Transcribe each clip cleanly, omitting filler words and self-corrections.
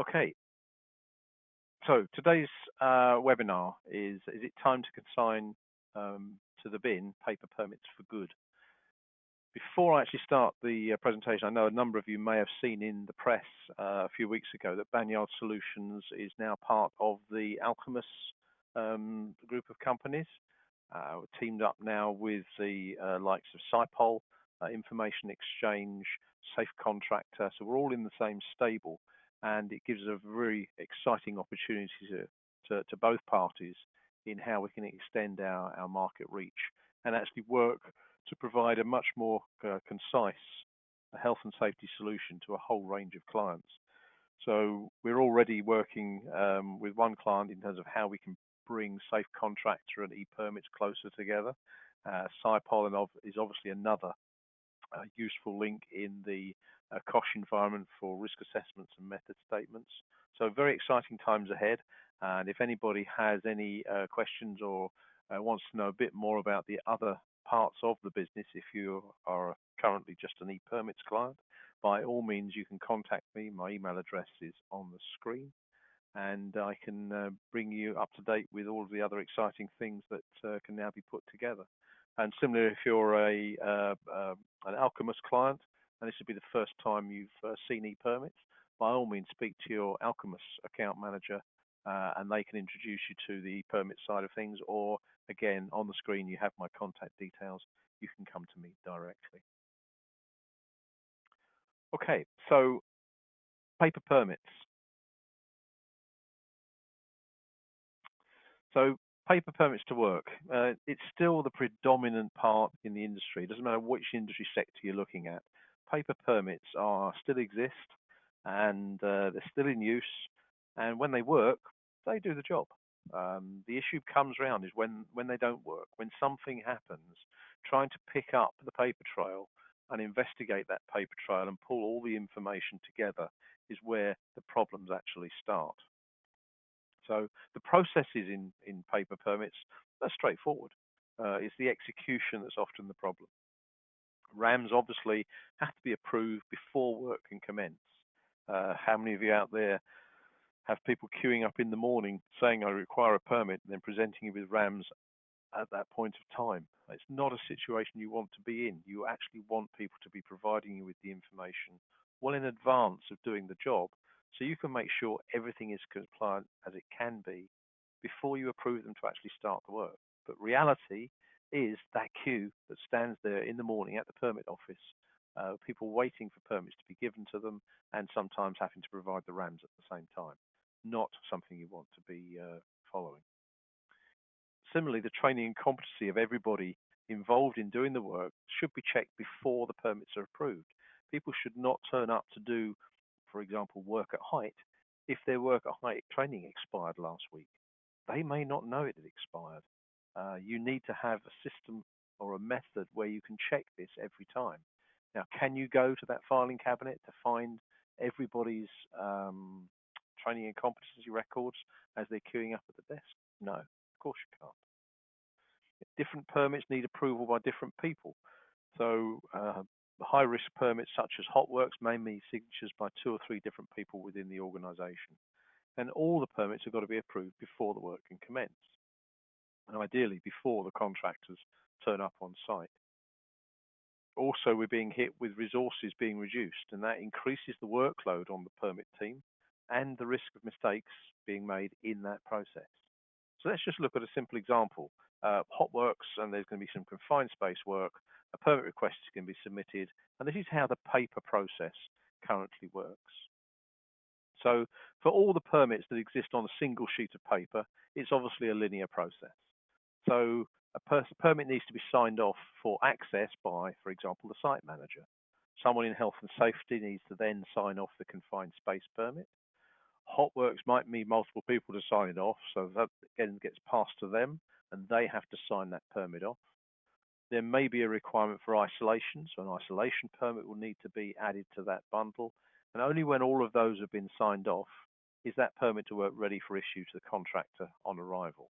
Okay, so today's webinar is it time to consign to the bin paper permits for good? Before I actually start the presentation, I know a number of you may have seen in the press a few weeks ago that Banyard Solutions is now part of the Alchemist group of companies. We're teamed up now with the likes of Cypol, Information Exchange, Safe Contractor, so we're all in the same stable, and it gives a very exciting opportunity to both parties in how we can extend our market reach and actually work to provide a much more concise health and safety solution to a whole range of clients. So we're already working with one client in terms of how we can bring Safe Contractor and e-permits closer together. Cypol is obviously another useful link in the COSH environment for risk assessments and method statements. So very exciting times ahead. And if anybody has any questions or wants to know a bit more about the other parts of the business, if you are currently just an e-permits client, by all means you can contact me. My email address is on the screen, and I can bring you up to date with all of the other exciting things that can now be put together. And similarly, if you're an Alchemist client, and this would be the first time you've seen e-permits, by all means speak to your Alchemist account manager, and they can introduce you to the e-permit side of things, or again, on the screen you have my contact details. You can come to me directly. Okay, so paper permits. So paper permits to work, it's still the predominant part in the industry. It doesn't matter which industry sector you're looking at. Paper permits still exist, and they're still in use. And when they work, they do the job. The issue comes around is when they don't work, when something happens, trying to pick up the paper trail and investigate that paper trail and pull all the information together is where the problems actually start. So the processes in paper permits are straightforward. It's the execution that's often the problem. RAMs obviously have to be approved before work can commence. How many of you out there have people queuing up in the morning saying I require a permit and then presenting you with RAMs at that point of time? It's not a situation you want to be in. You actually want people to be providing you with the information well in advance of doing the job, so you can make sure everything is compliant as it can be before you approve them to actually start the work. But reality is that queue that stands there in the morning at the permit office, people waiting for permits to be given to them, and sometimes having to provide the RAMs at the same time. Not something you want to be following. Similarly, the training and competency of everybody involved in doing the work should be checked before the permits are approved. People should not turn up to do, for example, work at height if their work at height training expired last week. They may not know it had expired. You need to have a system or a method where you can check this every time. Now, can you go to that filing cabinet to find everybody's training and competency records as they're queuing up at the desk? No, of course you can't. Different permits need approval by different people. So high-risk permits such as hot works may need signatures by 2 or 3 different people within the organization. And all the permits have got to be approved before the work can commence, and ideally before the contractors turn up on site. Also, we're being hit with resources being reduced, and that increases the workload on the permit team and the risk of mistakes being made in that process. So let's just look at a simple example. Hot works, and there's going to be some confined space work. A permit request is going to be submitted, and this is how the paper process currently works. So for all the permits that exist on a single sheet of paper, it's obviously a linear process. So a permit needs to be signed off for access by, for example, the site manager. Someone in health and safety needs to then sign off the confined space permit. Hot works might need multiple people to sign it off, so that again gets passed to them, and they have to sign that permit off. There may be a requirement for isolation, so an isolation permit will need to be added to that bundle, and only when all of those have been signed off is that permit to work ready for issue to the contractor on arrival.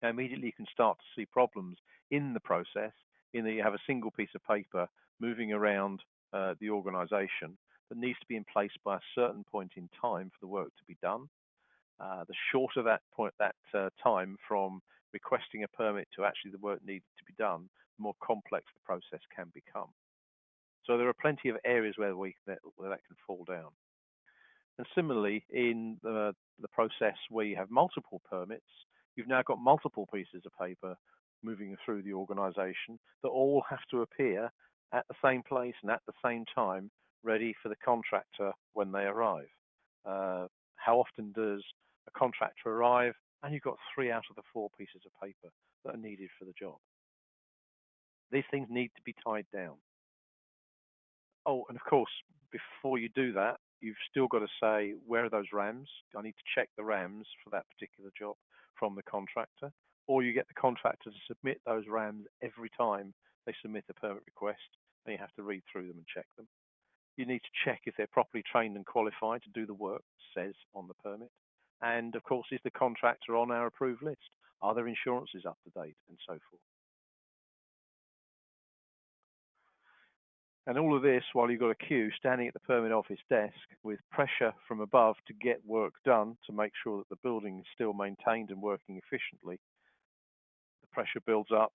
Now, immediately you can start to see problems in the process in that you have a single piece of paper moving around the organization, that needs to be in place by a certain point in time for the work to be done. The shorter that point, that time from requesting a permit to actually the work needed to be done, the more complex the process can become. So there are plenty of areas where that can fall down. And similarly, in the process where you have multiple permits, you've now got multiple pieces of paper moving through the organization that all have to appear at the same place and at the same time, ready for the contractor when they arrive. How often does a contractor arrive and you've got 3 out of the 4 pieces of paper that are needed for the job? These things need to be tied down. Oh, and of course, before you do that, you've still got to say, where are those RAMs? I need to check the RAMs for that particular job from the contractor. Or you get the contractor to submit those RAMs every time they submit a permit request, and you have to read through them and check them. You need to check if they're properly trained and qualified to do the work, says on the permit. And of course, is the contractor on our approved list? Are their insurances up to date, and so forth? And all of this while you've got a queue standing at the permit office desk with pressure from above to get work done to make sure that the building is still maintained and working efficiently. The pressure builds up,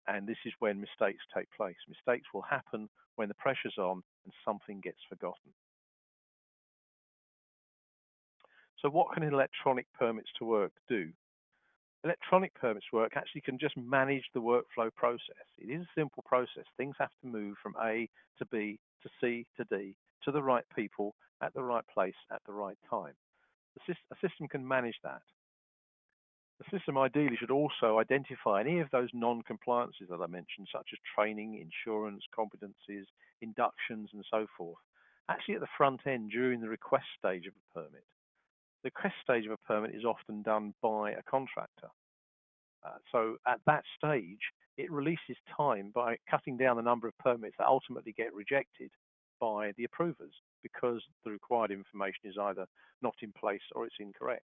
and this is when mistakes take place. Mistakes will happen when the pressure's on and something gets forgotten. So what can electronic permits to work do? Electronic permits to work actually can just manage the workflow process. It is a simple process. Things have to move from A to B to C to D to the right people at the right place at the right time. A system can manage that. The system ideally should also identify any of those non-compliances that I mentioned, such as training, insurance, competencies, inductions, and so forth, actually at the front end during the request stage of a permit. The request stage of a permit is often done by a contractor. So at that stage, it releases time by cutting down the number of permits that ultimately get rejected by the approvers because the required information is either not in place or it's incorrect.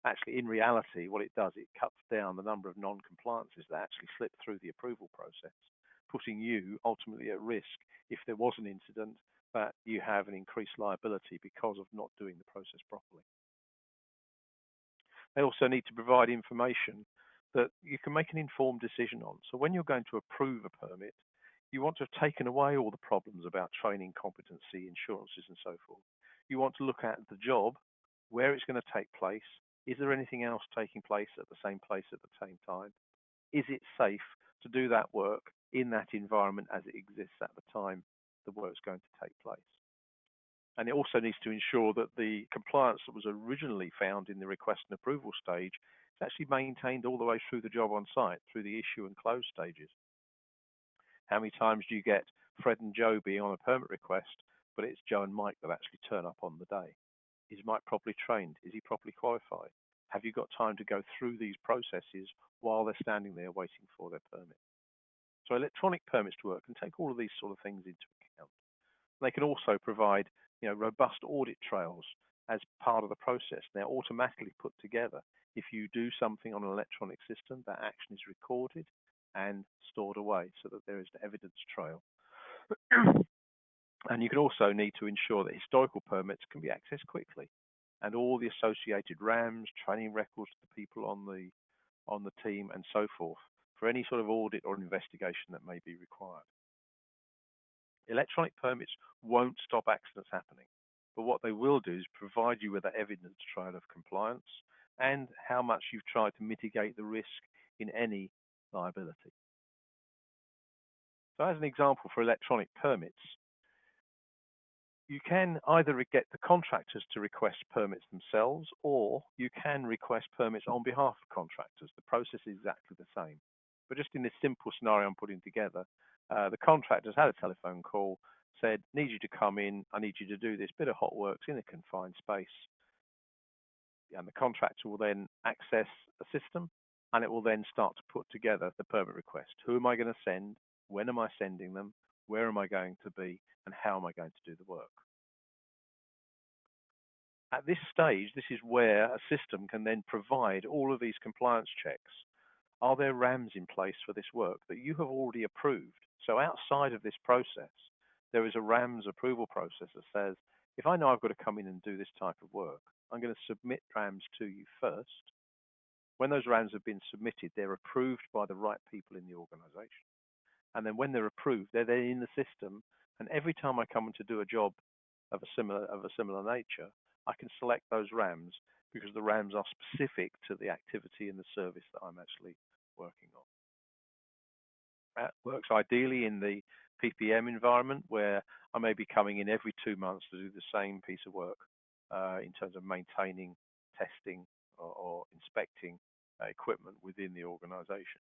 Actually, in reality, what it does, it cuts down the number of non-compliances that actually slip through the approval process, putting you ultimately at risk if there was an incident that you have an increased liability because of not doing the process properly. They also need to provide information that you can make an informed decision on. So when you're going to approve a permit, you want to have taken away all the problems about training, competency, insurances, and so forth. You want to look at the job, where it's going to take place. Is there anything else taking place at the same place at the same time? Is it safe to do that work in that environment as it exists at the time the work's going to take place? And it also needs to ensure that the compliance that was originally found in the request and approval stage is actually maintained all the way through the job on site, through the issue and close stages. How many times do you get Fred and Joe being on a permit request, but it's Joe and Mike that actually turn up on the day? Is Mike properly trained? Is he properly qualified? Have you got time to go through these processes while they're standing there waiting for their permit? So electronic permits to work can take all of these sort of things into account. They can also provide, robust audit trails as part of the process. They're automatically put together. If you do something on an electronic system, that action is recorded and stored away so that there is an evidence trail. And you can also need to ensure that historical permits can be accessed quickly, and all the associated RAMs, training records to the people on the team, and so forth, for any sort of audit or investigation that may be required. Electronic permits won't stop accidents happening, but what they will do is provide you with an evidence trail of compliance and how much you've tried to mitigate the risk in any liability. So as an example for electronic permits, you can either get the contractors to request permits themselves, or you can request permits on behalf of contractors. The process is exactly the same. But just in this simple scenario I'm putting together, the contractors had a telephone call, said, need you to come in, I need you to do this bit of hot works in a confined space. And the contractor will then access a system, and it will then start to put together the permit request. Who am I going to send? When am I sending them? Where am I going to be? And how am I going to do the work? At this stage, this is where a system can then provide all of these compliance checks. Are there RAMs in place for this work that you have already approved? So outside of this process, there is a RAMS approval process that says, if I know I've got to come in and do this type of work, I'm going to submit RAMS to you first. When those RAMS have been submitted, they're approved by the right people in the organization. And then when they're approved, they're then in the system. And every time I come in to do a job of a similar nature, I can select those RAMs because the RAMs are specific to the activity and the service that I'm actually working on. That works ideally in the PPM environment where I may be coming in every 2 months to do the same piece of work in terms of maintaining, testing, or inspecting equipment within the organization.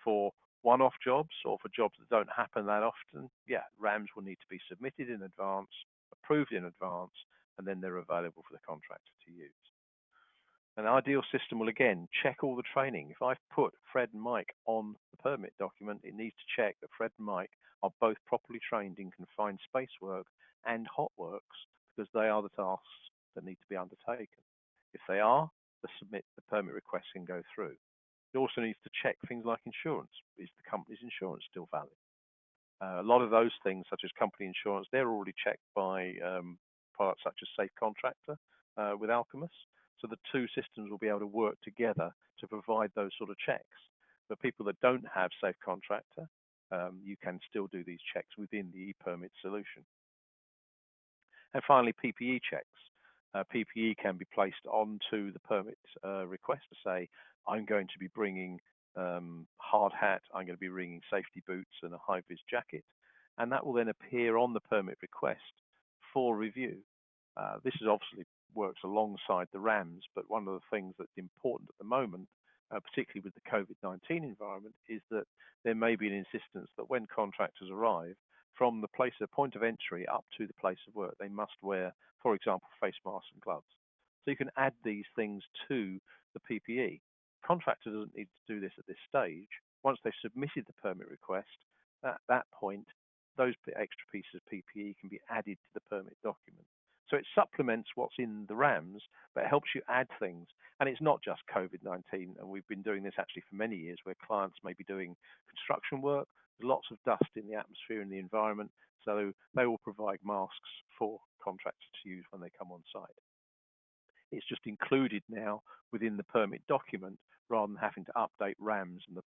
For one-off jobs or for jobs that don't happen that often, yeah, RAMs will need to be submitted in advance, approved in advance, and then they're available for the contractor to use. An ideal system will again check all the training. If I've put Fred and Mike on the permit document, it needs to check that Fred and Mike are both properly trained in confined space work and hot works because they are the tasks that need to be undertaken. If they are, the permit request can go through. It also needs to check things like insurance. Is the company's insurance still valid? A lot of those things, such as company insurance, they're already checked by products such as Safe Contractor with Alchemist. So the two systems will be able to work together to provide those sort of checks. But people that don't have Safe Contractor, you can still do these checks within the ePermit solution. And finally, PPE checks. PPE can be placed onto the permit request to say, I'm going to be bringing hard hat, I'm going to be bringing safety boots and a high-vis jacket. And that will then appear on the permit request for review. This is obviously works alongside the RAMs, but one of the things that's important at the moment, particularly with the COVID-19 environment, is that there may be an insistence that when contractors arrive, from the point of entry up to the place of work, they must wear, for example, face masks and gloves. So you can add these things to the PPE. Contractor doesn't need to do this at this stage. Once they've submitted the permit request, at that point, those extra pieces of PPE can be added to the permit document. So it supplements what's in the RAMs, but it helps you add things. And it's not just COVID-19, and we've been doing this actually for many years, where clients may be doing construction work. There's lots of dust in the atmosphere and the environment, so they will provide masks for contractors to use when they come on site. It's just included now within the permit document rather than having to update RAMs and the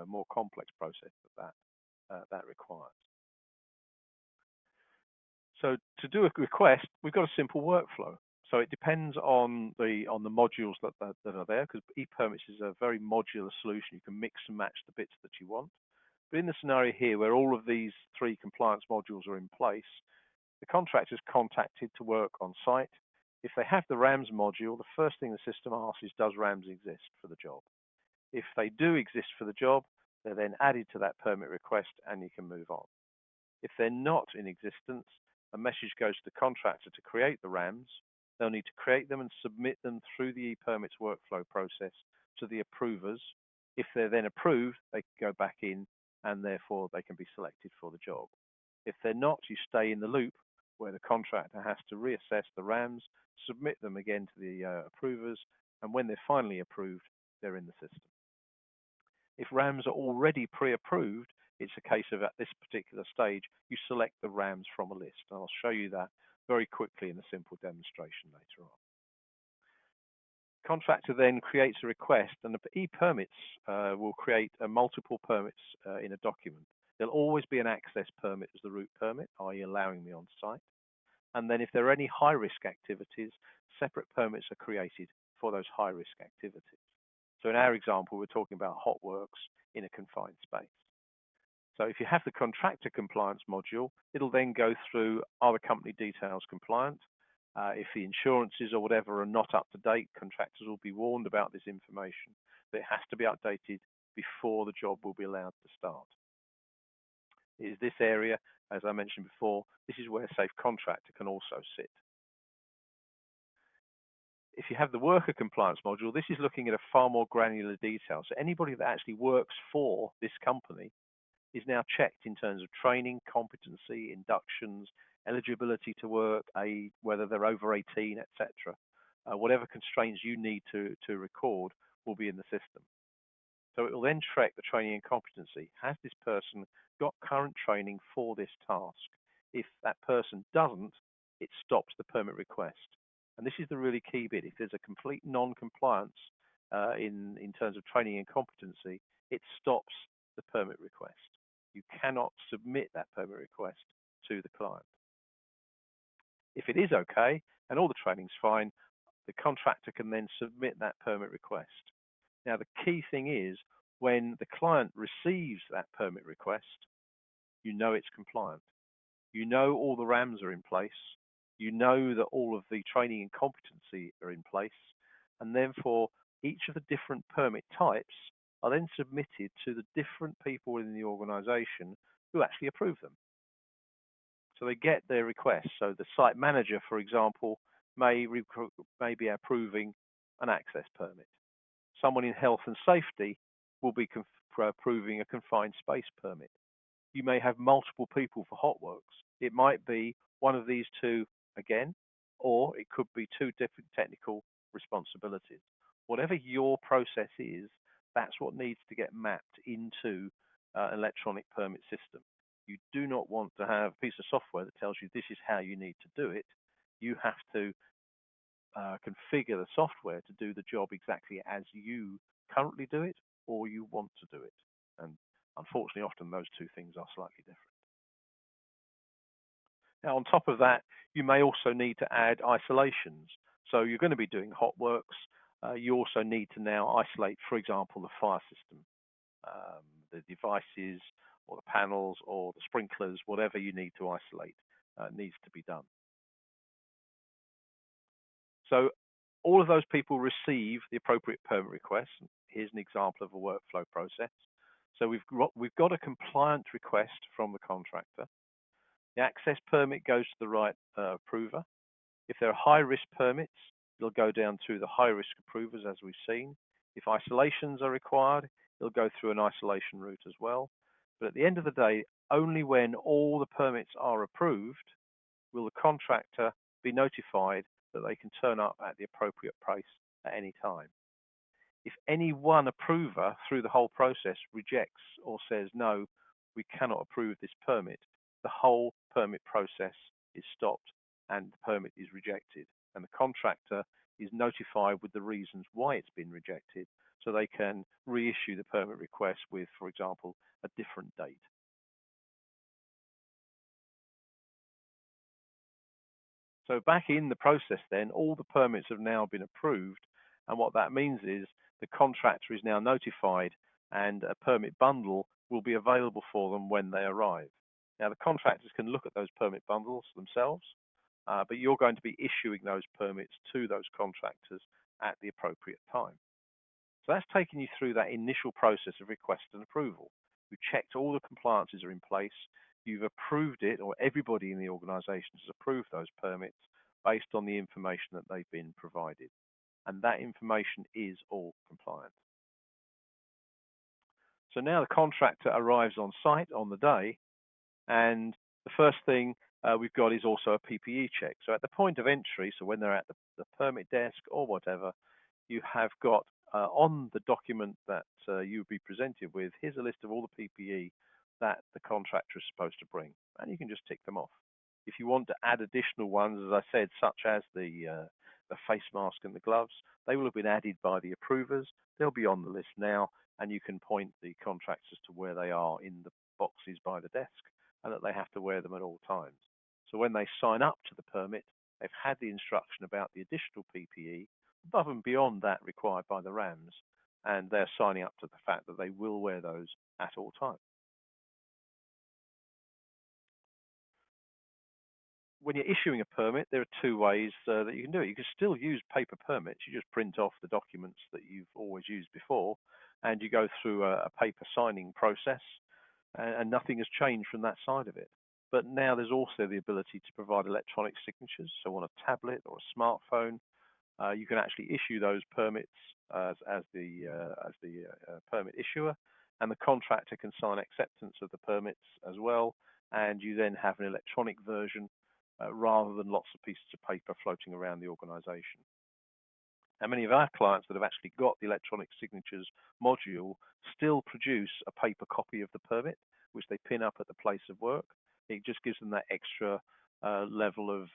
more complex process that requires. So to do a request, we've got a simple workflow. So it depends on the modules that are there, because ePermits is a very modular solution. You can mix and match the bits that you want. But in the scenario here, where all of these 3 compliance modules are in place, the contractor is contacted to work on site. If they have the RAMS module, the first thing the system asks is, does RAMS exist for the job? If they do exist for the job, they're then added to that permit request and you can move on. If they're not in existence, a message goes to the contractor to create the RAMs. They'll need to create them and submit them through the ePermits workflow process to the approvers. If they're then approved, they can go back in and therefore they can be selected for the job. If they're not, you stay in the loop where the contractor has to reassess the RAMs, submit them again to the approvers, and when they're finally approved, they're in the system. If RAMs are already pre-approved, it's a case of at this particular stage, you select the RAMs from a list. And I'll show you that very quickly in a simple demonstration later on. Contractor then creates a request, and the ePermits will create multiple permits in a document. There'll always be an access permit as the root permit, i.e. allowing me on site. And then if there are any high-risk activities, separate permits are created for those high-risk activities. So in our example, we're talking about hot works in a confined space. So if you have the contractor compliance module, it'll then go through, are the company details compliant? If the insurances or whatever are not up to date, contractors will be warned about this information. But it has to be updated before the job will be allowed to start. It is this area, as I mentioned before, this is where Safe Contractor can also sit. If you have the worker compliance module, this is looking at a far more granular detail. So anybody that actually works for this company is now checked in terms of training, competency, inductions, eligibility to work, whether they're over 18, etc. Whatever constraints you need to record will be in the system. So it will then track the training and competency. Has this person got current training for this task? If that person doesn't, it stops the permit request. And this is the really key bit. If there's a complete non-compliance in terms of training and competency, it stops the permit request. You cannot submit that permit request to the client. If it is okay and all the training's fine, the contractor can then submit that permit request. Now, the key thing is when the client receives that permit request, you know it's compliant. You know all the RAMs are in place. You know that all of the training and competency are in place. And therefore, each of the different permit types are then submitted to the different people within the organization who actually approve them. So they get their requests. So the site manager, for example, may be approving an access permit. Someone in health and safety will be approving a confined space permit. You may have multiple people for hotworks. It might be one of these two again, or it could be two different technical responsibilities. Whatever your process is, that's what needs to get mapped into an electronic permit system. You do not want to have a piece of software that tells you this is how you need to do it. You have to configure the software to do the job exactly as you currently do it or you want to do it. And unfortunately, often those two things are slightly different. Now, on top of that, you may also need to add isolations. So you're going to be doing hot works. You also need to now isolate, for example, the fire system, the devices or the panels or the sprinklers, whatever you need to isolate needs to be done. So all of those people receive the appropriate permit request. Here's an example of a workflow process. So we've got a compliant request from the contractor. The access permit goes to the right approver. If there are high-risk permits, it'll go down through the high-risk approvers, as we've seen. If isolations are required, it'll go through an isolation route as well. But at the end of the day, only when all the permits are approved will the contractor be notified that they can turn up at the appropriate place at any time. If any one approver through the whole process rejects or says, no, we cannot approve this permit, the whole permit process is stopped and the permit is rejected. And the contractor is notified with the reasons why it's been rejected so they can reissue the permit request with, for example, a different date. So back in the process then, all the permits have now been approved, and what that means is the contractor is now notified and a permit bundle will be available for them when they arrive. Now the contractors can look at those permit bundles themselves, but you're going to be issuing those permits to those contractors at the appropriate time. So that's taken you through that initial process of request and approval. You've checked all the compliances are in place. You've approved it, or everybody in the organization has approved those permits based on the information that they've been provided. And that information is all compliant. So now the contractor arrives on site on the day, and the first thing we've got is also a PPE check. So at the point of entry, so when they're at the permit desk or whatever, you have got on the document that you'll be presented with, here's a list of all the PPE that the contractor is supposed to bring, and you can just tick them off. If you want to add additional ones, as I said, such as the face mask and the gloves, they will have been added by the approvers. They'll be on the list now, and you can point the contractors to where they are in the boxes by the desk, and that they have to wear them at all times. So when they sign up to the permit, they've had the instruction about the additional PPE above and beyond that required by the RAMs, and they're signing up to the fact that they will wear those at all times. When you're issuing a permit, there are two ways that you can do it. You can still use paper permits. You just print off the documents that you've always used before, and you go through a paper signing process, and nothing has changed from that side of it. But now there's also the ability to provide electronic signatures. So on a tablet or a smartphone, you can actually issue those permits as the permit issuer, and the contractor can sign acceptance of the permits as well, and you then have an electronic version rather than lots of pieces of paper floating around the organization. And many of our clients that have actually got the electronic signatures module still produce a paper copy of the permit, which they pin up at the place of work. It just gives them that extra level of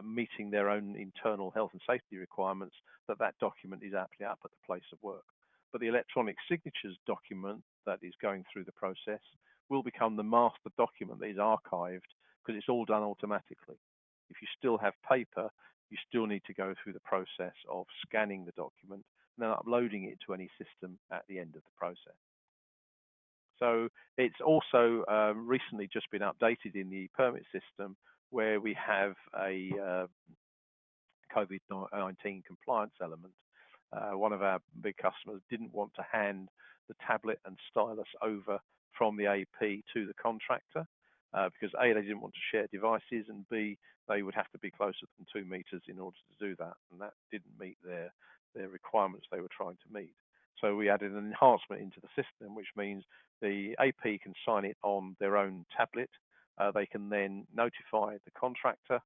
meeting their own internal health and safety requirements, that that document is aptly up at the place of work. But the electronic signatures document that is going through the process will become the master document that is archived, because it's all done automatically. If you still have paper, you still need to go through the process of scanning the document and then uploading it to any system at the end of the process. So it's also recently just been updated in the permit system, where we have a COVID-19 compliance element. One of our big customers didn't want to hand the tablet and stylus over from the AP to the contractor, because A, they didn't want to share devices, and B, they would have to be closer than 2 meters in order to do that, and that didn't meet their requirements they were trying to meet. So we added an enhancement into the system, which means the AP can sign it on their own tablet. They can then notify the contractor,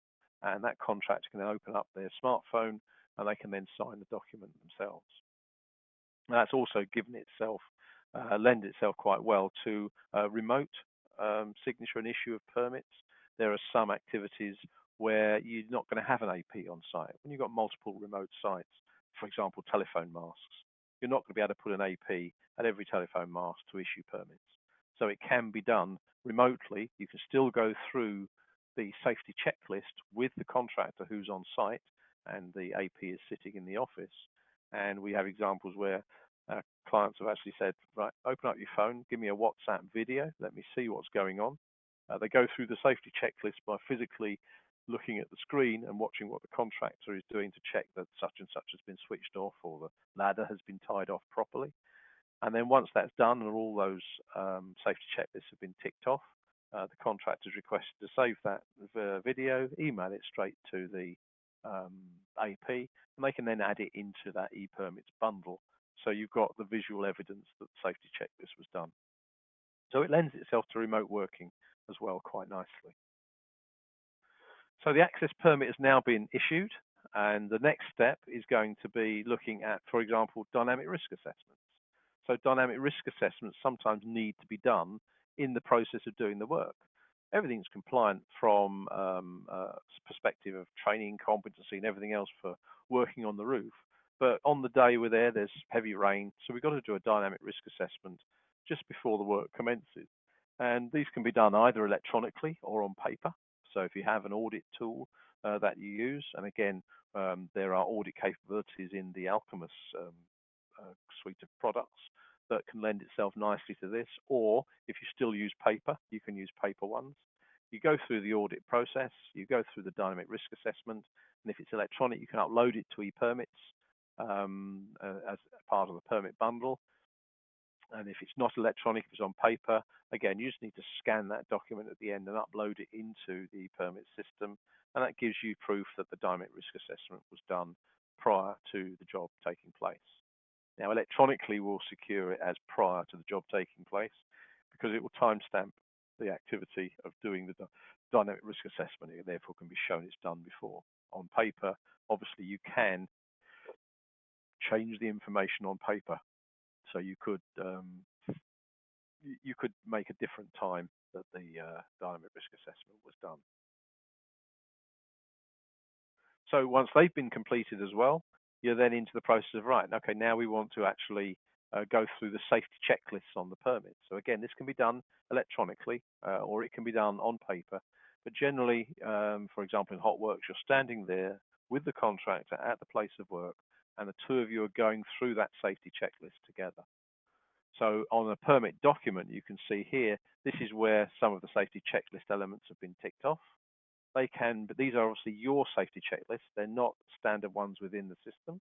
and that contractor can then open up their smartphone, and they can then sign the document themselves. And that's also given itself, lend itself quite well to remote signature and issue of permits. There are some activities where you're not going to have an AP on site. When you've got multiple remote sites, for example, telephone masks, you're not going to be able to put an AP at every telephone mast to issue permits. So it can be done remotely. You can still go through the safety checklist with the contractor who's on site, and the AP is sitting in the office. And we have examples where clients have actually said, right, open up your phone, give me a WhatsApp video, let me see what's going on. They go through the safety checklist by physically looking at the screen and watching what the contractor is doing to check that such and such has been switched off, or the ladder has been tied off properly. And then once that's done and all those safety checklists have been ticked off, the contractor is requested to save that video, email it straight to the AP, and they can then add it into that e-permits bundle. So you've got the visual evidence that the safety checklist was done. So it lends itself to remote working as well quite nicely. So the access permit has now been issued, and the next step is going to be looking at, for example, dynamic risk assessments. So dynamic risk assessments sometimes need to be done in the process of doing the work. Everything's compliant from a perspective of training, competency, and everything else for working on the roof. But on the day we're there, there's heavy rain, so we've got to do a dynamic risk assessment just before the work commences. And these can be done either electronically or on paper. So if you have an audit tool that you use, and again, there are audit capabilities in the Alchemist suite of products that can lend itself nicely to this. Or if you still use paper, you can use paper ones. You go through the audit process, you go through the dynamic risk assessment, and if it's electronic, you can upload it to e-permits as part of the permit bundle. And if it's not electronic, if it's on paper, again, you just need to scan that document at the end and upload it into the permit system. And that gives you proof that the dynamic risk assessment was done prior to the job taking place. Now, electronically, we'll secure it as prior to the job taking place, because it will timestamp the activity of doing the dynamic risk assessment. It therefore can be shown it's done before. On paper, obviously, you can change the information on paper. So you could make a different time that the dynamic risk assessment was done. So once they've been completed as well, you're then into the process of, right, okay, now we want to actually go through the safety checklists on the permit. So again, this can be done electronically or it can be done on paper. But generally, for example, in hot works, you're standing there with the contractor at the place of work, and the two of you are going through that safety checklist together. So on a permit document, you can see here, this is where some of the safety checklist elements have been ticked off. But these are obviously your safety checklists. They're not standard ones within the system.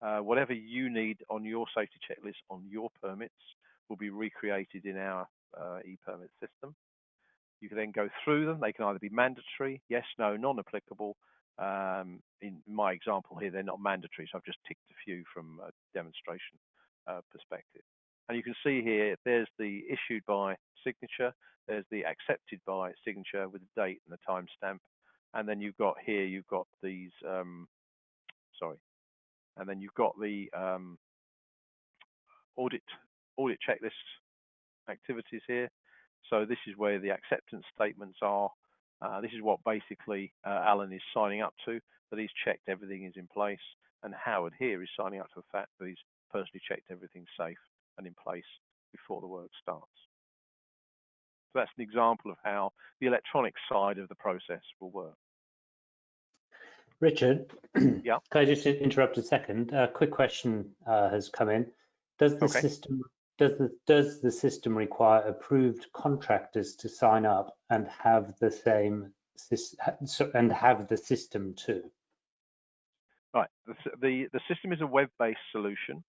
Whatever you need on your safety checklist on your permits will be recreated in our e-permit system. You can then go through them. They can either be mandatory, yes, no, non-applicable. In my example here, they're not mandatory, so I've just ticked a few from a demonstration perspective. And you can see here, there's the issued by signature, there's the accepted by signature with the date and the timestamp, and then you've got these, And then you've got the audit checklist activities here. So this is where the acceptance statements are. This is what basically Alan is signing up to, that he's checked everything is in place, and Howard here is signing up to the fact that he's personally checked everything's safe and in place before the work starts. So that's an example of how the electronic side of the process will work. Richard, Yeah. can I just interrupt a second? A quick question has come in. Does the Okay. system does the system require approved contractors to sign up and have the same and have the system too? Right. The system is a web-based solution,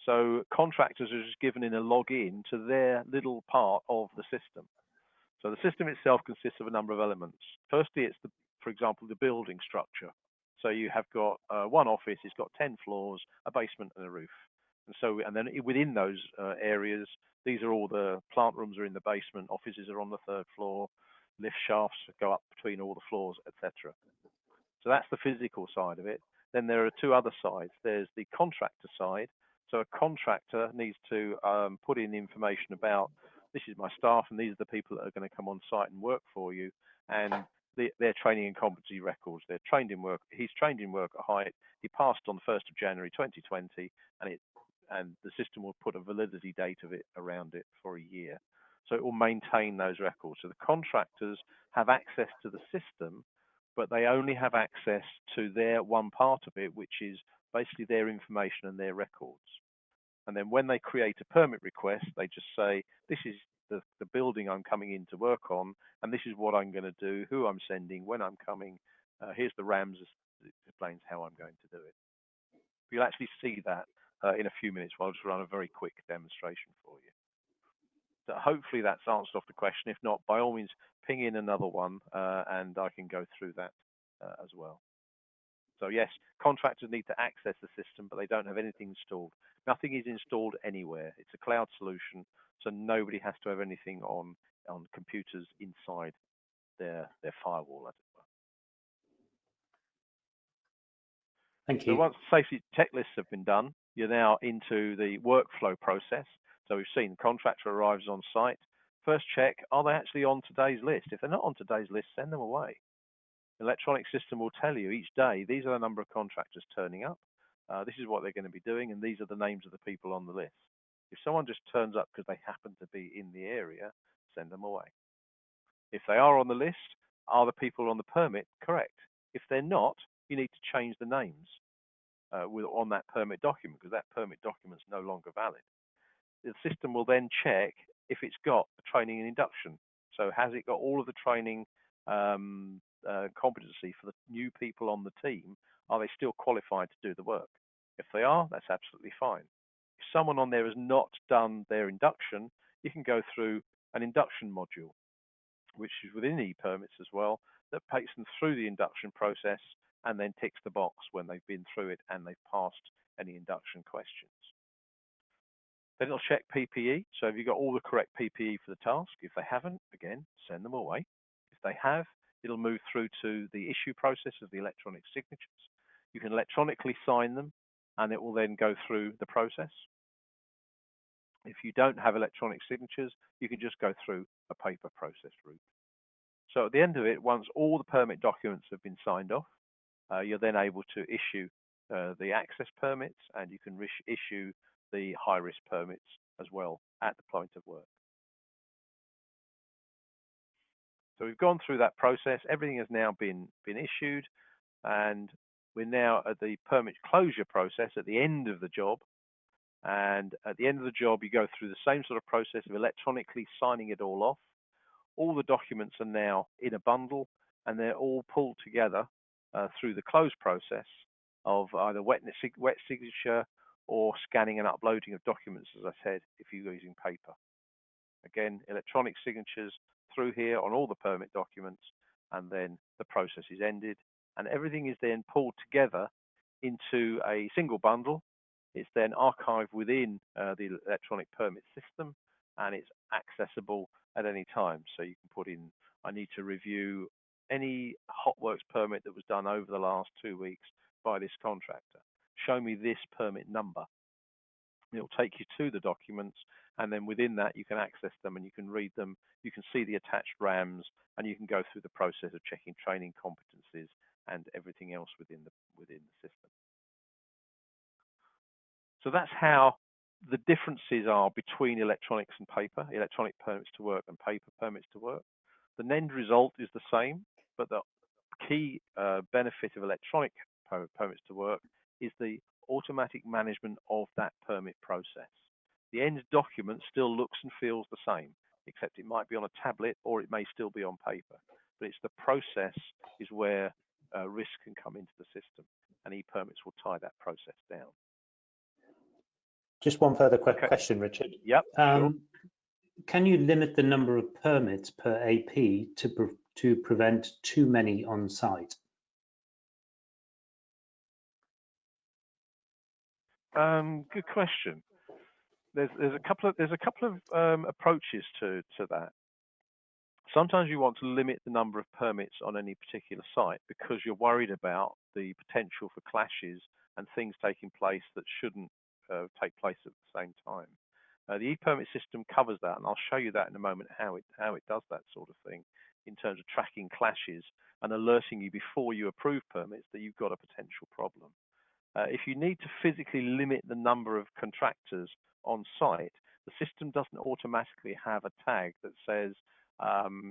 so contractors are just given in a login to their little part of the system. So the system itself consists of a number of elements. Firstly, it's for example, the building structure. So you have got one office, it's got 10 floors, a basement and a roof. And then within those areas, these are all the plant rooms are in the basement, offices are on the third floor, lift shafts go up between all the floors, etc. So that's the physical side of it. Then there are two other sides. There's the contractor side. So a contractor needs to put in information about, this is my staff and these are the people that are going to come on site and work for you, and their training and competency records. They're trained in work. He's trained in work at height. He passed on the 1st of January 2020, and the system will put a validity date of it around it for a year. So it will maintain those records. So the contractors have access to the system, but they only have access to their one part of it, which is basically their information and their records. And then when they create a permit request, they just say, this is the building I'm coming in to work on, and this is what I'm going to do, who I'm sending, when I'm coming. Here's the RAMs, it explains how I'm going to do it. You'll actually see that in a few minutes. I'll just run a very quick demonstration for you. So hopefully that's answered off the question. If not, by all means, ping in another one, and I can go through that as well. So yes, contractors need to access the system, but they don't have anything installed. Nothing is installed anywhere. It's a cloud solution, so nobody has to have anything on computers inside their firewall, as it were. Thank you. So once safety checklists have been done, you're now into the workflow process. So we've seen the contractor arrives on site. First check, are they actually on today's list? If they're not on today's list, send them away. The electronic system will tell you each day, these are the number of contractors turning up, this is what they're going to be doing, and these are the names of the people on the list. If someone just turns up because they happen to be in the area, send them away. If they are on the list, are the people on the permit correct? If they're not, you need to change the names on that permit document, because that permit document is no longer valid. The system will then check if it's got the training and induction. So has it got all of the training competency for the new people on the team? Are they still qualified to do the work? If they are, that's absolutely fine. If someone on there has not done their induction, you can go through an induction module, which is within e-permits as well, that takes them through the induction process and then ticks the box when they've been through it and they've passed any induction questions. Then it'll check PPE. So have you got all the correct PPE for the task? If they haven't, again, send them away. If they have, it'll move through to the issue process of the electronic signatures. You can electronically sign them, and it will then go through the process. If you don't have electronic signatures, you can just go through a paper process route. So at the end of it, once all the permit documents have been signed off, you're then able to issue the access permits, and you can issue the high-risk permits as well at the point of work. So we've gone through that process. Everything has now been issued, and we're now at the permit closure process at the end of the job. And at the end of the job, you go through the same sort of process of electronically signing it all off. All the documents are now in a bundle, and they're all pulled together through the close process of either wet signature or scanning and uploading of documents, as I said, if you're using paper. Again, electronic signatures through here on all the permit documents, and then the process is ended, and everything is then pulled together into a single bundle. It's then archived within the electronic permit system, and it's accessible at any time. So you can put in, I need to review any hot works permit that was done over the last 2 weeks by this contractor. show me this permit number. It'll take you to the documents, and then within that you can access them and you can read them. You can see the attached RAMs, and you can go through the process of checking training competencies and everything else within the system. So that's how the differences are between electronics and paper, electronic permits to work and paper permits to work. The end result is the same, but the key benefit of electronic permits to work is the automatic management of that permit process. The end document still looks and feels the same, except it might be on a tablet or it may still be on paper. But it's the process is where risk can come into the system, and e-permits will tie that process down. Just one further question, Richard. Yep, sure. Can you limit the number of permits per AP to prevent too many on site? Good question. There's a couple of approaches to that. Sometimes you want to limit the number of permits on any particular site because you're worried about the potential for clashes and things taking place that shouldn't take place at the same time. The e-permit system covers that, and I'll show you that in a moment how it does that sort of thing in terms of tracking clashes and alerting you before you approve permits that you've got a potential problem. If you need to physically limit the number of contractors on site, the system doesn't automatically have a tag that says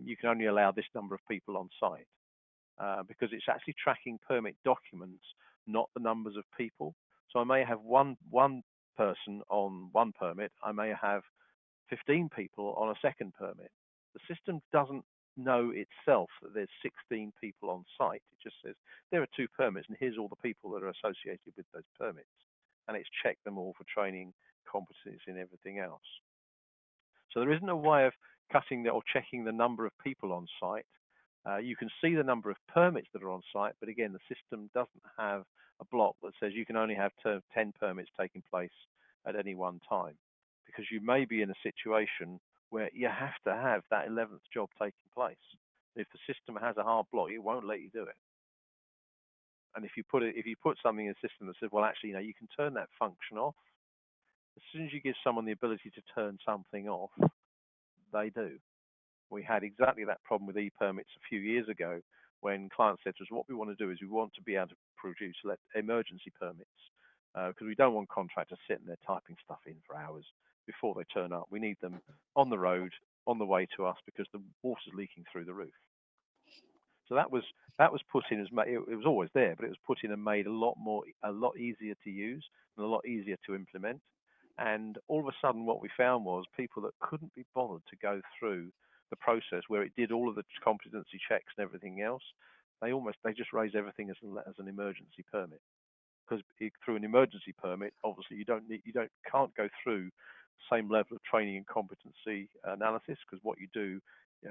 you can only allow this number of people on site because it's actually tracking permit documents, not the numbers of people. So I may have one person on one permit, I may have 15 people on a second permit. The system doesn't know itself that there's 16 people on site. It just says there are 2 permits and here's all the people that are associated with those permits, and it's checked them all for training, competencies and everything else. So there isn't a way of cutting or checking the number of people on site. You can see the number of permits that are on site, but again, the system doesn't have a block that says you can only have 10 permits taking place at any one time, because you may be in a situation where you have to have that 11th job taking place. If the system has a hard block, it won't let you do it. And if you put something in the system that says, well, actually, you can turn that function off, as soon as you give someone the ability to turn something off, they do. We had exactly that problem with e-permits a few years ago when clients said to us, what we want to do is we want to be able to produce emergency permits because we don't want contractors sitting there typing stuff in for hours before they turn up. We need them on the road, on the way to us, because the water's leaking through the roof. So that was put in as it was always there, but it was put in and made a lot easier to use and a lot easier to implement. And all of a sudden, what we found was people that couldn't be bothered to go through the process where it did all of the competency checks and everything else, they just raised everything as an emergency permit. Because through an emergency permit, obviously you can't go through the same level of training and competency analysis, because what you do,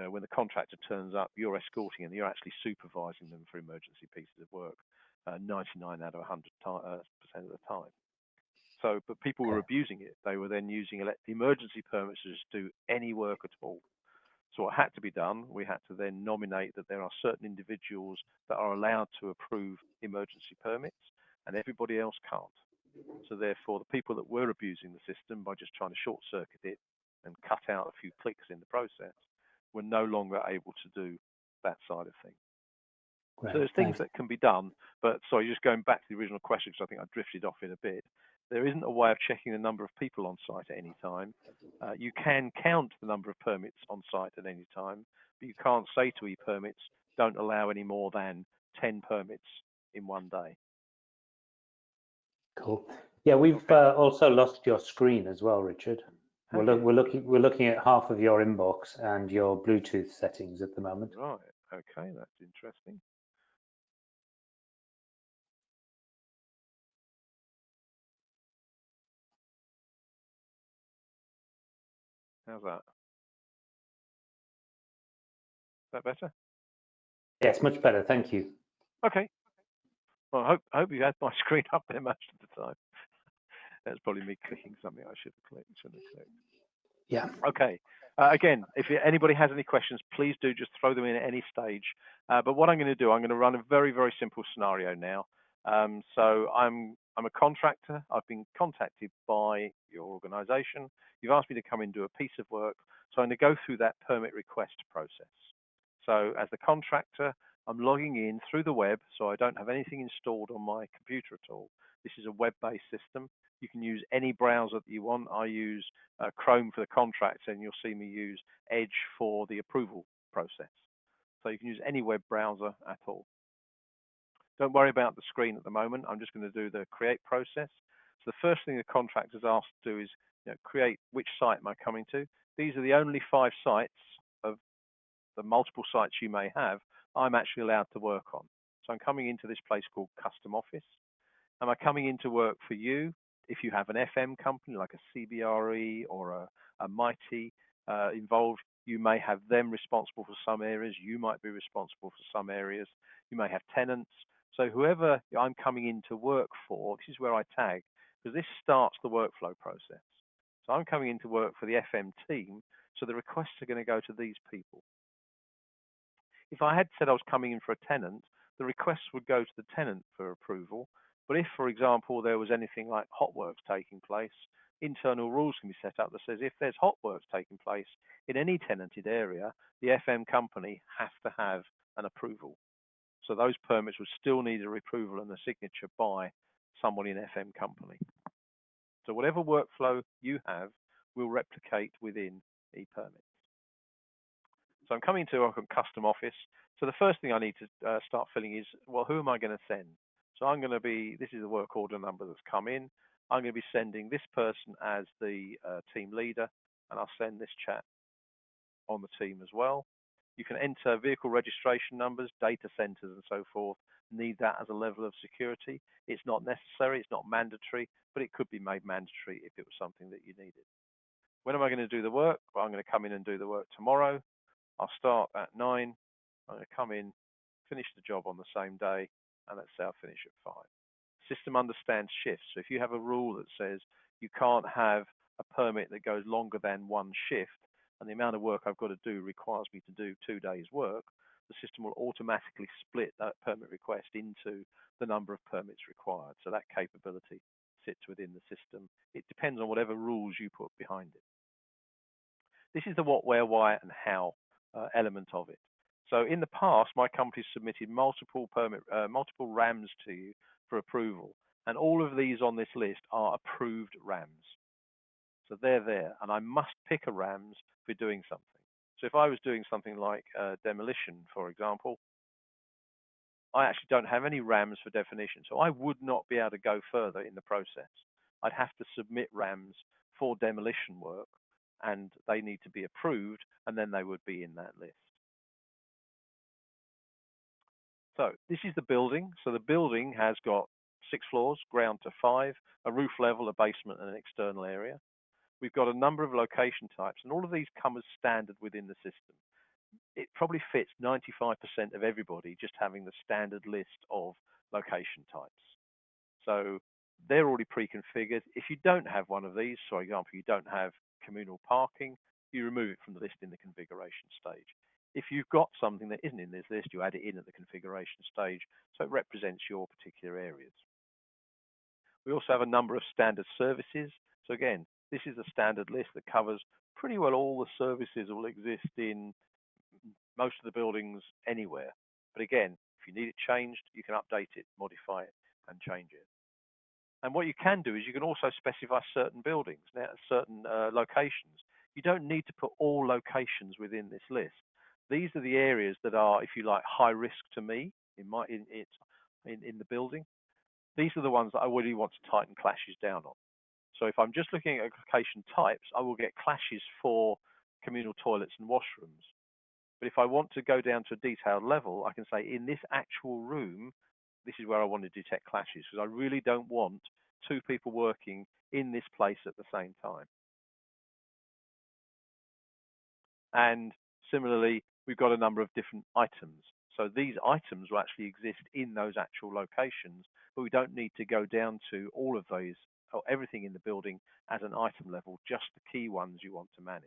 when the contractor turns up, you're escorting and you're actually supervising them for emergency pieces of work 99 out of 100% of the time. So, but people were abusing it. They were then using emergency permits to just do any work at all. So what had to be done, we had to then nominate that there are certain individuals that are allowed to approve emergency permits and everybody else can't. So therefore, the people that were abusing the system by just trying to short circuit it and cut out a few clicks in the process were no longer able to do that side of things. Great, so there's things that can be done, but sorry, just going back to the original question, because I think I drifted off it a bit. There isn't a way of checking the number of people on site at any time. You can count the number of permits on site at any time, but you can't say to e-permits, don't allow any more than 10 permits in one day. Cool. Yeah, we've also lost your screen as well, Richard. We're looking at half of your inbox and your Bluetooth settings at the moment. Right. Okay, that's interesting. How's that? Is that better? Yes, much better. Thank you. Okay. Well, I hope you had my screen up there most of the time. That's probably me clicking something I should have clicked. Yeah. Okay. Again, if anybody has any questions, please do just throw them in at any stage. But what I'm going to do, I'm going to run a very, very simple scenario now. So I'm I'm a contractor. I've been contacted by your organisation. You've asked me to come and do a piece of work. So I'm going to go through that permit request process. So as the contractor, I'm logging in through the web, so I don't have anything installed on my computer at all. This is a web-based system. You can use any browser that you want. I use Chrome for the contracts, and you'll see me use Edge for the approval process. So you can use any web browser at all. Don't worry about the screen at the moment. I'm just going to do the create process. So the first thing the contractor is asked to do is create which site am I coming to. These are the only 5 sites of the multiple sites you may have I'm actually allowed to work on. So I'm coming into this place called Custom Office. Am I coming into work for you? If you have an FM company like a CBRE or a Mighty involved, you may have them responsible for some areas. You might be responsible for some areas. You may have tenants. So whoever I'm coming into work for, this is where I tag, because this starts the workflow process. So I'm coming into work for the FM team, so the requests are going to go to these people. If I had said I was coming in for a tenant, the requests would go to the tenant for approval. But if, for example, there was anything like hot works taking place, internal rules can be set up that says if there's hot works taking place in any tenanted area, the FM company has to have an approval. So those permits would still need a approval and a signature by someone in FM company. So whatever workflow you have will replicate within ePermit. So I'm coming to a custom office. So the first thing I need to start filling is, well, who am I going to send? So I'm going to be, this is the work order number that's come in. I'm going to be sending this person as the team leader, and I'll send this chap on the team as well. You can enter vehicle registration numbers, data centers, and so forth. Need that as a level of security. It's not necessary, it's not mandatory, but it could be made mandatory if it was something that you needed. When am I going to do the work? Well, I'm going to come in and do the work tomorrow. I'll start at 9. I'm going to come in, finish the job on the same day, and let's say I'll finish at 5. System understands shifts. So if you have a rule that says you can't have a permit that goes longer than 1 shift, and the amount of work I've got to do requires me to do 2 days' work, the system will automatically split that permit request into the number of permits required. So that capability sits within the system. It depends on whatever rules you put behind it. This is the what, where, why, and how element of it. So in the past, my company submitted multiple RAMs to you for approval, and all of these on this list are approved RAMs. So they're there, and I must pick a RAMs for doing something. So if I was doing something like demolition, for example, I actually don't have any RAMs for definition, so I would not be able to go further in the process. I'd have to submit RAMs for demolition work, and they need to be approved, and then they would be in that list. So this is the building. So the building has got 6 floors, ground to 5, a roof level, a basement, and an external area. We've got a number of location types, and all of these come as standard within the system. It probably fits 95% of everybody just having the standard list of location types. So they're already pre-configured. If you don't have one of these, for example, you don't have communal parking, you remove it from the list in the configuration stage. If you've got something that isn't in this list, you add it in at the configuration stage, so it represents your particular areas. We also have a number of standard services. So again, this is a standard list that covers pretty well all the services that will exist in most of the buildings anywhere. But again, if you need it changed, you can update it, modify it, and change it. And what you can do is you can also specify certain buildings, certain locations. You don't need to put all locations within this list. These are the areas that are, if you like, high risk to me in the building. These are the ones that I really want to tighten clashes down on. So if I'm just looking at location types, I will get clashes for communal toilets and washrooms. But if I want to go down to a detailed level, I can say in this actual room, this is where I want to detect clashes, because I really don't want 2 people working in this place at the same time. And similarly, we've got a number of different items. So these items will actually exist in those actual locations, but we don't need to go down to all of those or everything in the building at an item level, just the key ones you want to manage.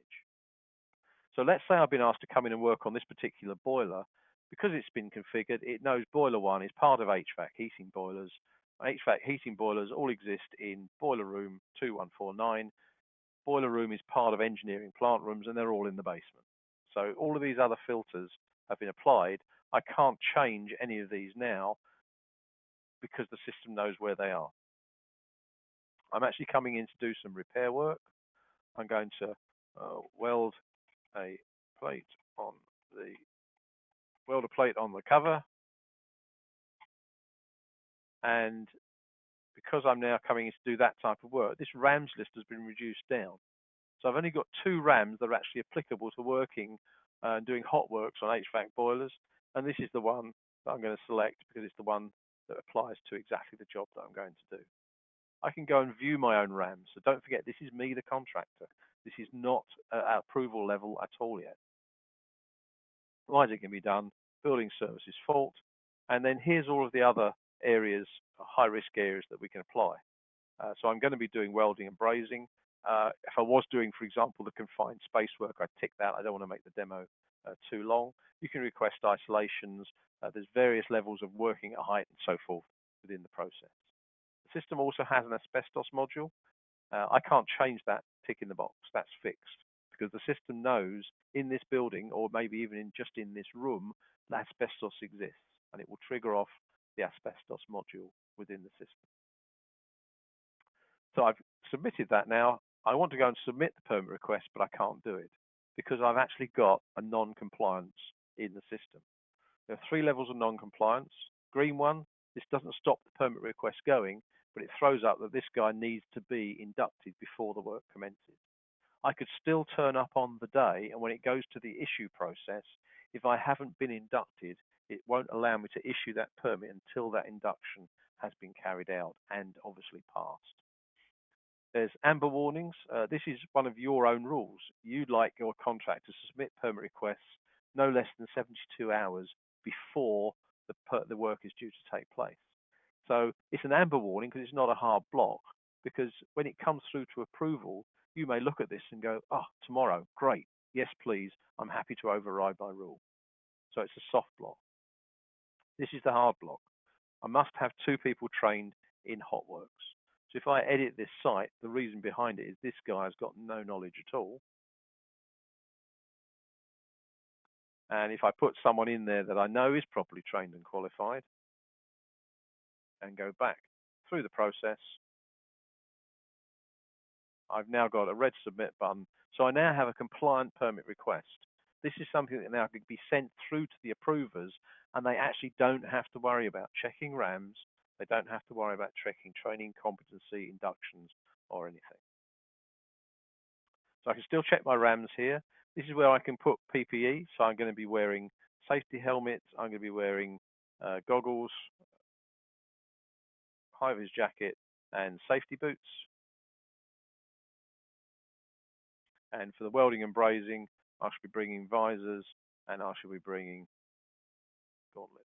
So let's say I've been asked to come in and work on this particular boiler. Because it's been configured, it knows boiler 1 is part of HVAC, heating boilers. HVAC heating boilers all exist in boiler room 2149. Boiler room is part of engineering plant rooms, and they're all in the basement. So all of these other filters have been applied. I can't change any of these now because the system knows where they are. I'm actually coming in to do some repair work. I'm going to weld a plate on the cover, and because I'm now coming in to do that type of work, this RAMs list has been reduced down. So I've only got 2 RAMs that are actually applicable to working and doing hot works on HVAC boilers, and this is the one that I'm going to select because it's the one that applies to exactly the job that I'm going to do. I can go and view my own RAMs, so don't forget this is me, the contractor. This is not at approval level at all yet. Why is it going to be done? Building services fault, and then here's all of the other areas, high-risk areas that we can apply. So I'm going to be doing welding and brazing. If I was doing, for example, the confined space work, I'd tick that. I don't want to make the demo too long. You can request isolations. There's various levels of working at height and so forth within the process. The system also has an asbestos module. I can't change that tick in the box. That's fixed because the system knows in this building, or maybe even just in this room, that asbestos exists, and it will trigger off the asbestos module within the system. So I've submitted that now. I want to go and submit the permit request, but I can't do it because I've actually got a non-compliance in the system. There are 3 levels of non-compliance. Green one, this doesn't stop the permit request going, but it throws up that this guy needs to be inducted before the work commences. I could still turn up on the day, and when it goes to the issue process, if I haven't been inducted, it won't allow me to issue that permit until that induction has been carried out and obviously passed. There's amber warnings. This is one of your own rules. You'd like your contractor to submit permit requests no less than 72 hours before the work is due to take place. So it's an amber warning because it's not a hard block, because when it comes through to approval, you may look at this and go, oh, tomorrow, great, yes please, I'm happy to override my rule. So it's a soft block. This is the hard block. I must have 2 people trained in hot works. So if I edit this site, the reason behind it is this guy has got no knowledge at all. And if I put someone in there that I know is properly trained and qualified, and go back through the process, I've now got a red submit button. So I now have a compliant permit request. This is something that now can be sent through to the approvers, and they actually don't have to worry about checking RAMs. They don't have to worry about checking training, competency, inductions, or anything. So I can still check my RAMs here. This is where I can put PPE. So I'm going to be wearing safety helmets. I'm going to be wearing goggles, high-vis jacket, and safety boots. And for the welding and brazing, I should be bringing visors, and I should be bringing gauntlets.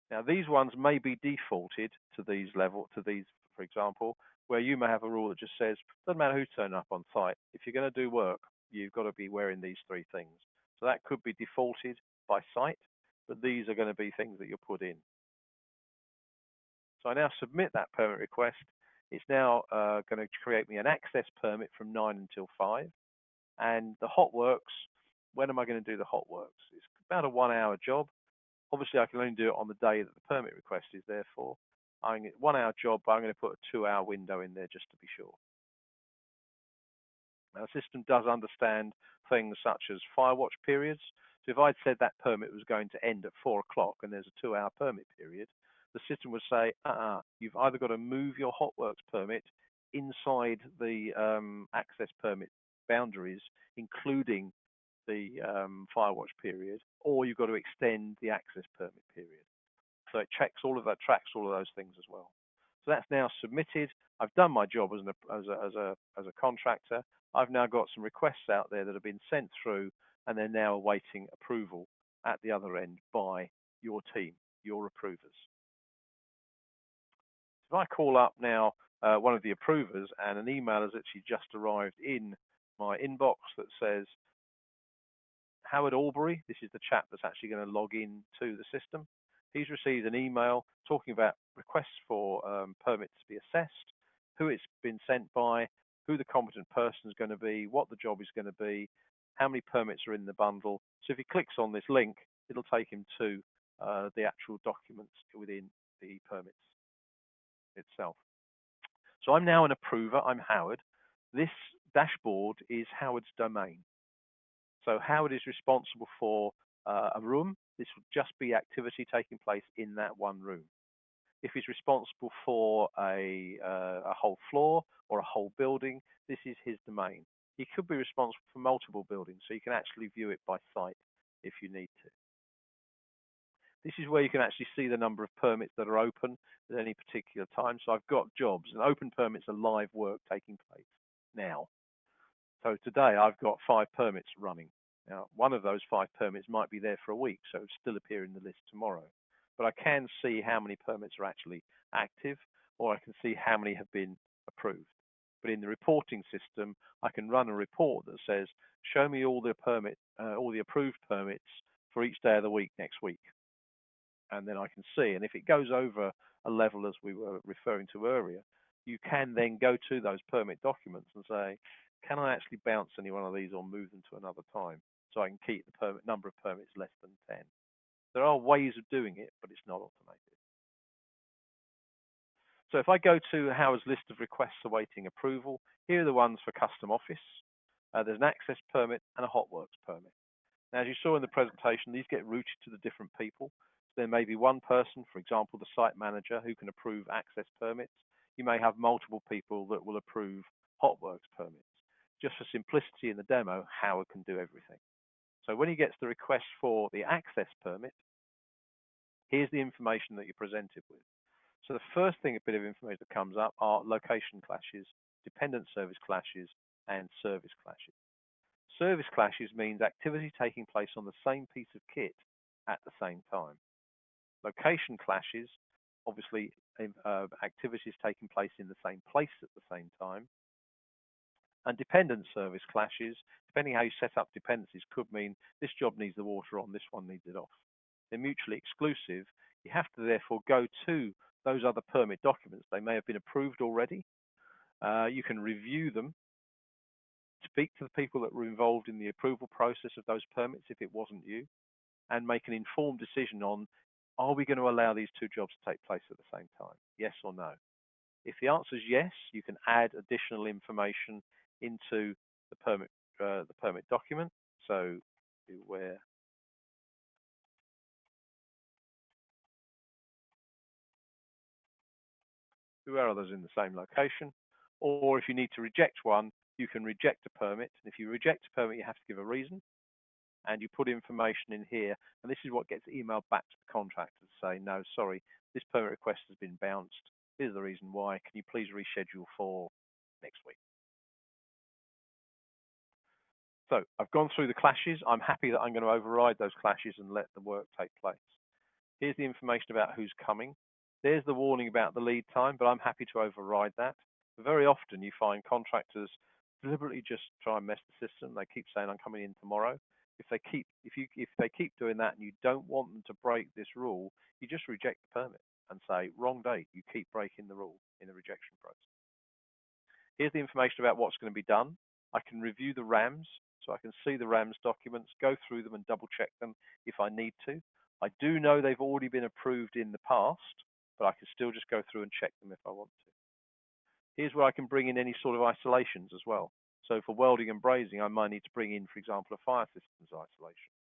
Now these ones may be defaulted to these, for example, where you may have a rule that just says, doesn't matter who's turning up on site, if you're going to do work, you've got to be wearing these 3 things. So that could be defaulted by site, but these are going to be things that you'll put in. So I now submit that permit request. It's now going to create me an access permit from 9 until 5. And the hot works, when am I going to do the hot works? It's about a 1-hour job. Obviously, I can only do it on the day that the permit request is there for. I'm going to 1-hour job, but I'm going to put a 2-hour window in there just to be sure. Now, the system does understand things such as firewatch periods. So if I'd said that permit was going to end at 4 o'clock and there's a 2-hour permit period, the system would say, you've either got to move your hotworks permit inside the access permit boundaries, including the firewatch period, or you've got to extend the access permit period. So it checks all of that, tracks all of those things as well. So that's now submitted. I've done my job as a contractor. I've now got some requests out there that have been sent through, and they're now awaiting approval at the other end by your team, your approvers. If I call up now one of the approvers, and an email has actually just arrived in my inbox that says, Howard Albury, this is the chap that's actually going to log in to the system. He's received an email talking about requests for permits to be assessed, who it's been sent by, who the competent person is going to be, what the job is going to be, how many permits are in the bundle. So if he clicks on this link, it'll take him to the actual documents within the permits itself. So I'm now an approver. I'm Howard. This dashboard is Howard's domain. So Howard is responsible for a room. This would just be activity taking place in that one room. If he's responsible for a whole floor or a whole building, this is his domain. He could be responsible for multiple buildings, so you can actually view it by site if you need to. This is where you can actually see the number of permits that are open at any particular time. So I've got jobs, and open permits are live work taking place now. So today I've got 5 permits running. Now, one of those 5 permits might be there for a week, so it'll still appear in the list tomorrow. But I can see how many permits are actually active, or I can see how many have been approved. But in the reporting system, I can run a report that says, show me all the approved permits for each day of the week next week. And then I can see, and if it goes over a level as we were referring to earlier, you can then go to those permit documents and say, can I actually bounce any one of these or move them to another time so I can keep the number of permits less than 10? There are ways of doing it, but it's not automated. So if I go to Howard's list of requests awaiting approval, here are the ones for custom office. There's an access permit and a hotworks permit. Now, as you saw in the presentation, these get routed to the different people. There may be one person, for example, the site manager, who can approve access permits. You may have multiple people that will approve hotworks permits. Just for simplicity in the demo, Howard can do everything. So when he gets the request for the access permit, here's the information that you're presented with. So the first thing, a bit of information that comes up are location clashes, dependent service clashes, and service clashes. Service clashes means activity taking place on the same piece of kit at the same time. Location clashes, obviously, activities taking place in the same place at the same time. And dependent service clashes, depending how you set up dependencies, could mean this job needs the water on, this one needs it off. They're mutually exclusive. You have to therefore go to those other permit documents. They may have been approved already. You can review them, speak to the people that were involved in the approval process of those permits if it wasn't you, and make an informed decision on, are we going to allow these 2 jobs to take place at the same time? Yes or no? If the answer is yes, you can add additional information into the permit document. So where are others in the same location? Or if you need to reject one, you can reject a permit. And if you reject a permit, you have to give a reason. And you put information in here. And this is what gets emailed back to the contractor to say, no, sorry, this permit request has been bounced. Here's the reason why. Can you please reschedule for next week? So I've gone through the clashes. I'm happy that I'm going to override those clashes and let the work take place. Here's the information about who's coming. There's the warning about the lead time, but I'm happy to override that. Very often you find contractors deliberately just try and mess the system. They keep saying, I'm coming in tomorrow. If they keep doing that and you don't want them to break this rule, you just reject the permit and say, wrong date. You keep breaking the rule in the rejection process. Here's the information about what's going to be done. I can review the RAMs, so I can see the RAMs documents, go through them and double check them if I need to. I do know they've already been approved in the past, but I can still just go through and check them if I want to. Here's where I can bring in any sort of isolations as well. So for welding and brazing, I might need to bring in, for example, a fire systems isolation.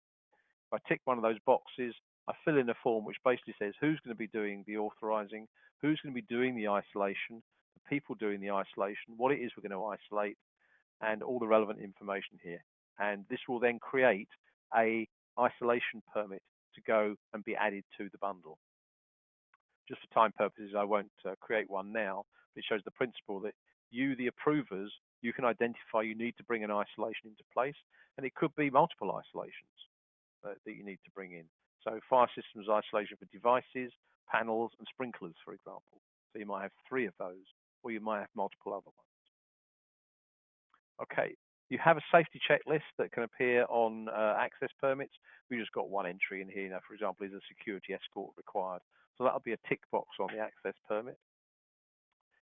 If I tick one of those boxes, I fill in a form which basically says who's going to be doing the authorizing, who's going to be doing the isolation, the people doing the isolation, what it is we're going to isolate, and all the relevant information here. And this will then create a isolation permit to go and be added to the bundle. Just for time purposes, I won't create one now. But it shows the principle that you, the approvers, you can identify you need to bring an isolation into place, and it could be multiple isolations that you need to bring in. So fire systems isolation for devices, panels, and sprinklers, for example. So you might have 3 of those, or you might have multiple other ones. Okay, You have a safety checklist that can appear on access permits. We just got one entry in here. For example, is a security escort required? So that'll be a tick box on the access permit.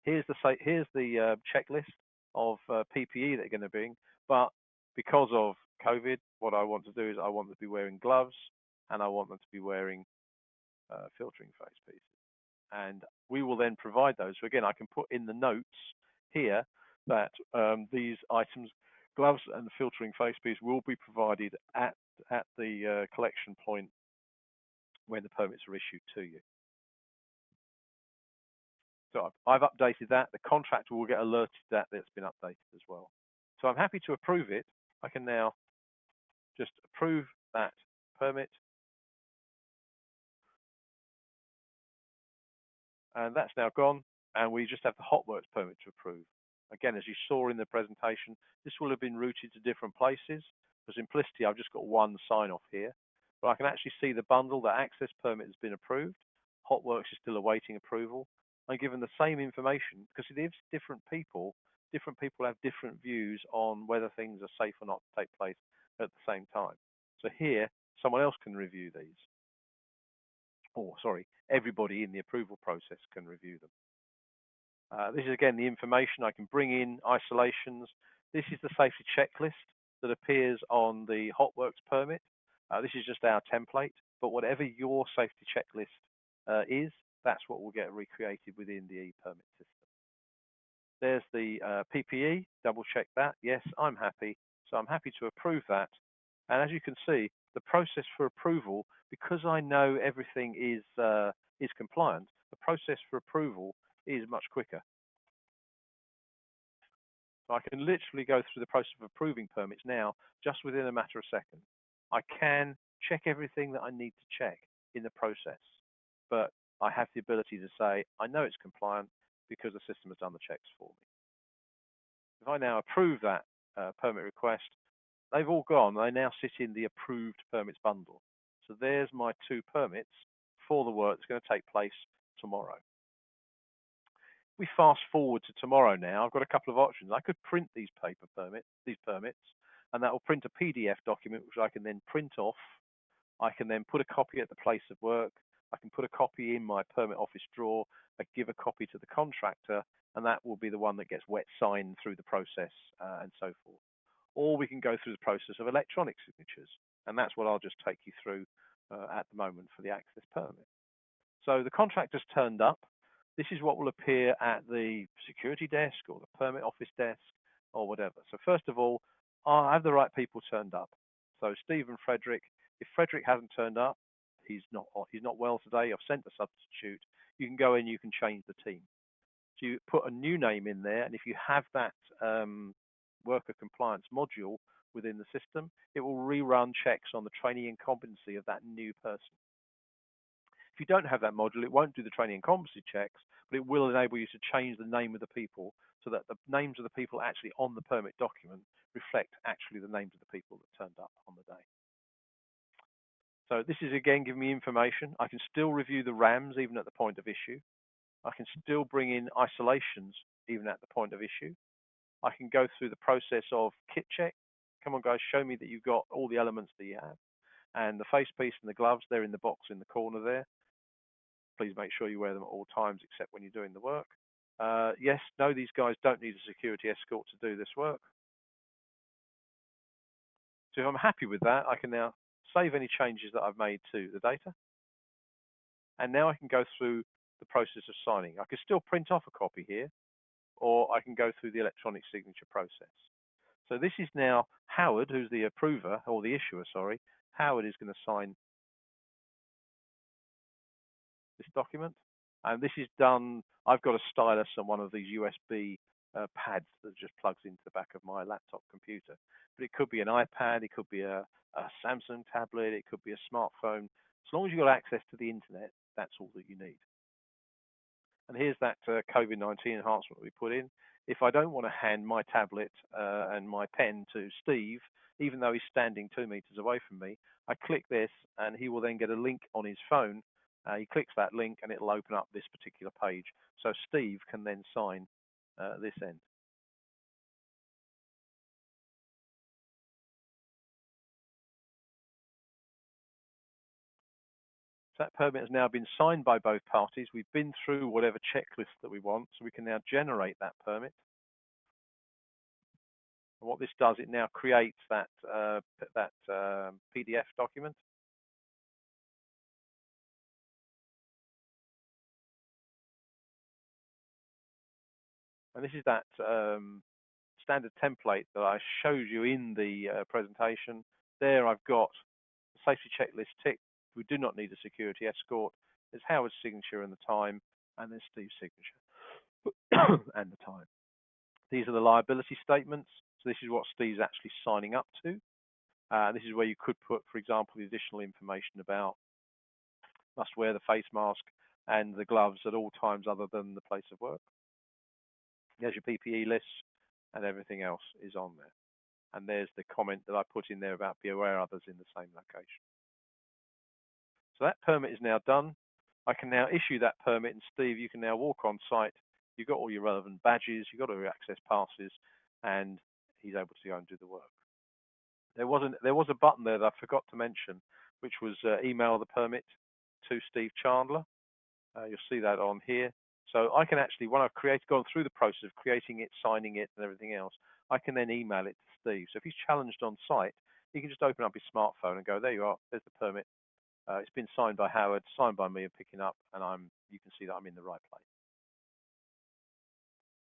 Here's the checklist of PPE that you're going to bring. But because of COVID, what I want to do is I want them to be wearing gloves and I want them to be wearing filtering face pieces. And we will then provide those. So again, I can put in the notes here that these items, gloves and the filtering face piece, will be provided at the collection point when the permits are issued to you. So I've updated that. The contractor will get alerted that it's been updated as well. So I'm happy to approve it. I can now just approve that permit. And that's now gone. And we just have the hotworks permit to approve. Again, as you saw in the presentation, this will have been routed to different places. For simplicity, I've just got one sign off here. But I can actually see the bundle. The access permit has been approved. Hotworks is still awaiting approval. I'm given the same information because it is different people. Different people have different views on whether things are safe or not to take place at the same time. So here, someone else can review these. Or sorry, everybody in the approval process can review them. This is again the information. I can bring in isolations. This is the safety checklist that appears on the hotworks permit. This is just our template, but whatever your safety checklist is, that's what will get recreated within the e-permit system. There's the PPE, double check that. Yes, I'm happy. So I'm happy to approve that. And as you can see, the process for approval, because I know everything is compliant, the process for approval is much quicker. So I can literally go through the process of approving permits now, just within a matter of seconds. I can check everything that I need to check in the process, but I have the ability to say, I know it's compliant because the system has done the checks for me. If I now approve that permit request, they've all gone. They now sit in the approved permits bundle. So there's my 2 permits for the work that's going to take place tomorrow. We fast forward to tomorrow now. I've got a couple of options. I could print these permits, and that will print a PDF document, which I can then print off. I can then put a copy at the place of work. I can put a copy in my permit office drawer. I give a copy to the contractor, and that will be the one that gets wet signed through the process and so forth. Or we can go through the process of electronic signatures, and that's what I'll just take you through at the moment for the access permit. So the contractor's turned up. This is what will appear at the security desk or the permit office desk or whatever. So first of all, I have the right people turned up. So Steve and Frederick. If Frederick hasn't turned up, he's not well today. I've sent a substitute. You can go in, you can change the team. So you put a new name in there, and if you have that worker compliance module within the system, it will rerun checks on the training and competency of that new person. If you don't have that module, it won't do the training and competency checks, but it will enable you to change the name of the people so that the names of the people actually on the permit document reflect actually the names of the people that turned up on the day. So this is again giving me information. I can still review the RAMs even at the point of issue. I can still bring in isolations even at the point of issue. I can go through the process of kit check. Come on guys, show me that you've got all the elements that you have. And the face piece and the gloves, they're in the box in the corner there. Please make sure you wear them at all times except when you're doing the work. Yes, no, these guys don't need a security escort to do this work. So if I'm happy with that, I can now save any changes that I've made to the data. And now I can go through the process of signing. I can still print off a copy here, or I can go through the electronic signature process. So this is now Howard, who's the approver, or the issuer, sorry. Howard is going to sign this document. And this is done, I've got a stylus and one of these USB pads that just plugs into the back of my laptop computer. But it could be an iPad, it could be a Samsung tablet, it could be a smartphone. As long as you've got access to the internet, that's all that you need. And here's that COVID-19 enhancement we put in. If I don't want to hand my tablet and my pen to Steve, even though he's standing 2 meters away from me, I click this and he will then get a link on his phone. He clicks that link and it'll open up this particular page. So Steve can then sign this end. So that permit has now been signed by both parties. We've been through whatever checklist that we want, so we can now generate that permit. And what this does, it now creates that PDF document. And this is that standard template that I showed you in the presentation. There I've got the safety checklist ticked. We do not need a security escort. There's Howard's signature and the time, and there's Steve's signature and the time. These are the liability statements. So this is what Steve's actually signing up to. This is where you could put, for example, the additional information about must wear the face mask and the gloves at all times other than the place of work. There's your PPE list, and everything else is on there. And there's the comment that I put in there about be aware others in the same location. So that permit is now done. I can now issue that permit, and Steve, you can now walk on site. You've got all your relevant badges, you've got all your access passes, and he's able to go and do the work. There was a button there that I forgot to mention, which was email the permit to Steve Chandler. You'll see that on here. So I can actually, when I've gone through the process of creating it, signing it, and everything else, I can then email it to Steve. So if he's challenged on site, he can just open up his smartphone and go, there you are, there's the permit. It's been signed by Howard, signed by me, and picking up, and you can see that I'm in the right place.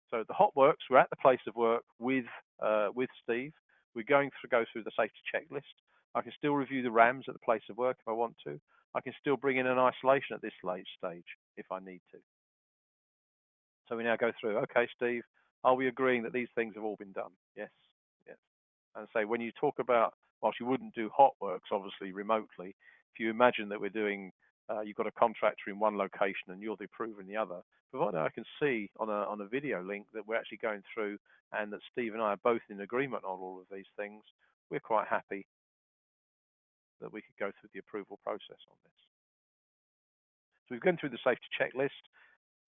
So the hot works, we're at the place of work with Steve. We're go through the safety checklist. I can still review the RAMs at the place of work if I want to. I can still bring in an isolation at this late stage if I need to. So we now go through, okay, Steve, are we agreeing that these things have all been done? Yes, yes. And say, when you talk about, whilst you wouldn't do hot works, obviously, remotely, if you imagine that we're doing, you've got a contractor in one location and you're the approver in the other, provided I can see on a video link that we're actually going through and that Steve and I are both in agreement on all of these things, we're quite happy that we could go through the approval process on this. So we've gone through the safety checklist,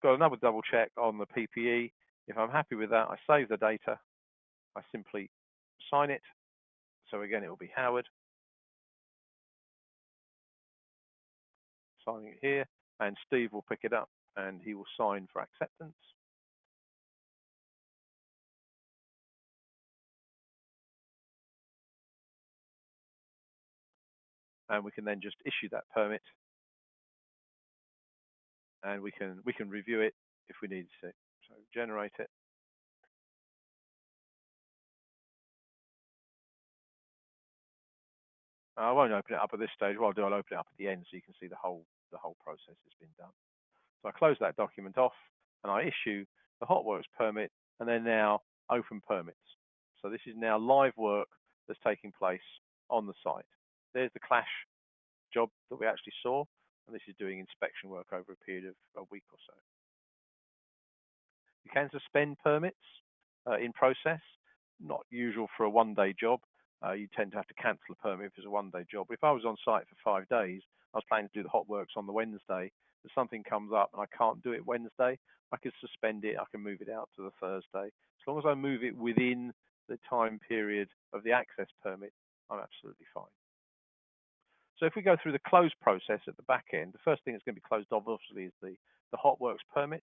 got another double check on the PPE. If I'm happy with that, I save the data. I simply sign it. So again, it will be Howard signing it here, and Steve will pick it up and he will sign for acceptance. And we can then just issue that permit, and we can review it if we need to. So generate it. I won't open it up at this stage. What I'll do, I'll open it up at the end so you can see the whole process has been done. So I close that document off and I issue the Hotworks permit, and they're now open permits. So this is now live work that's taking place on the site. There's the clash job that we actually saw, and this is doing inspection work over a period of a week or so. You can suspend permits in process, not usual for a one-day job. You tend to have to cancel a permit if it's a one-day job. If I was on site for 5 days, I was planning to do the hot works on the Wednesday, but something comes up and I can't do it Wednesday, I could suspend it, I can move it out to the Thursday. As long as I move it within the time period of the access permit, I'm absolutely fine. So if we go through the close process at the back end, the first thing that's going to be closed off, obviously, is the hot works permit.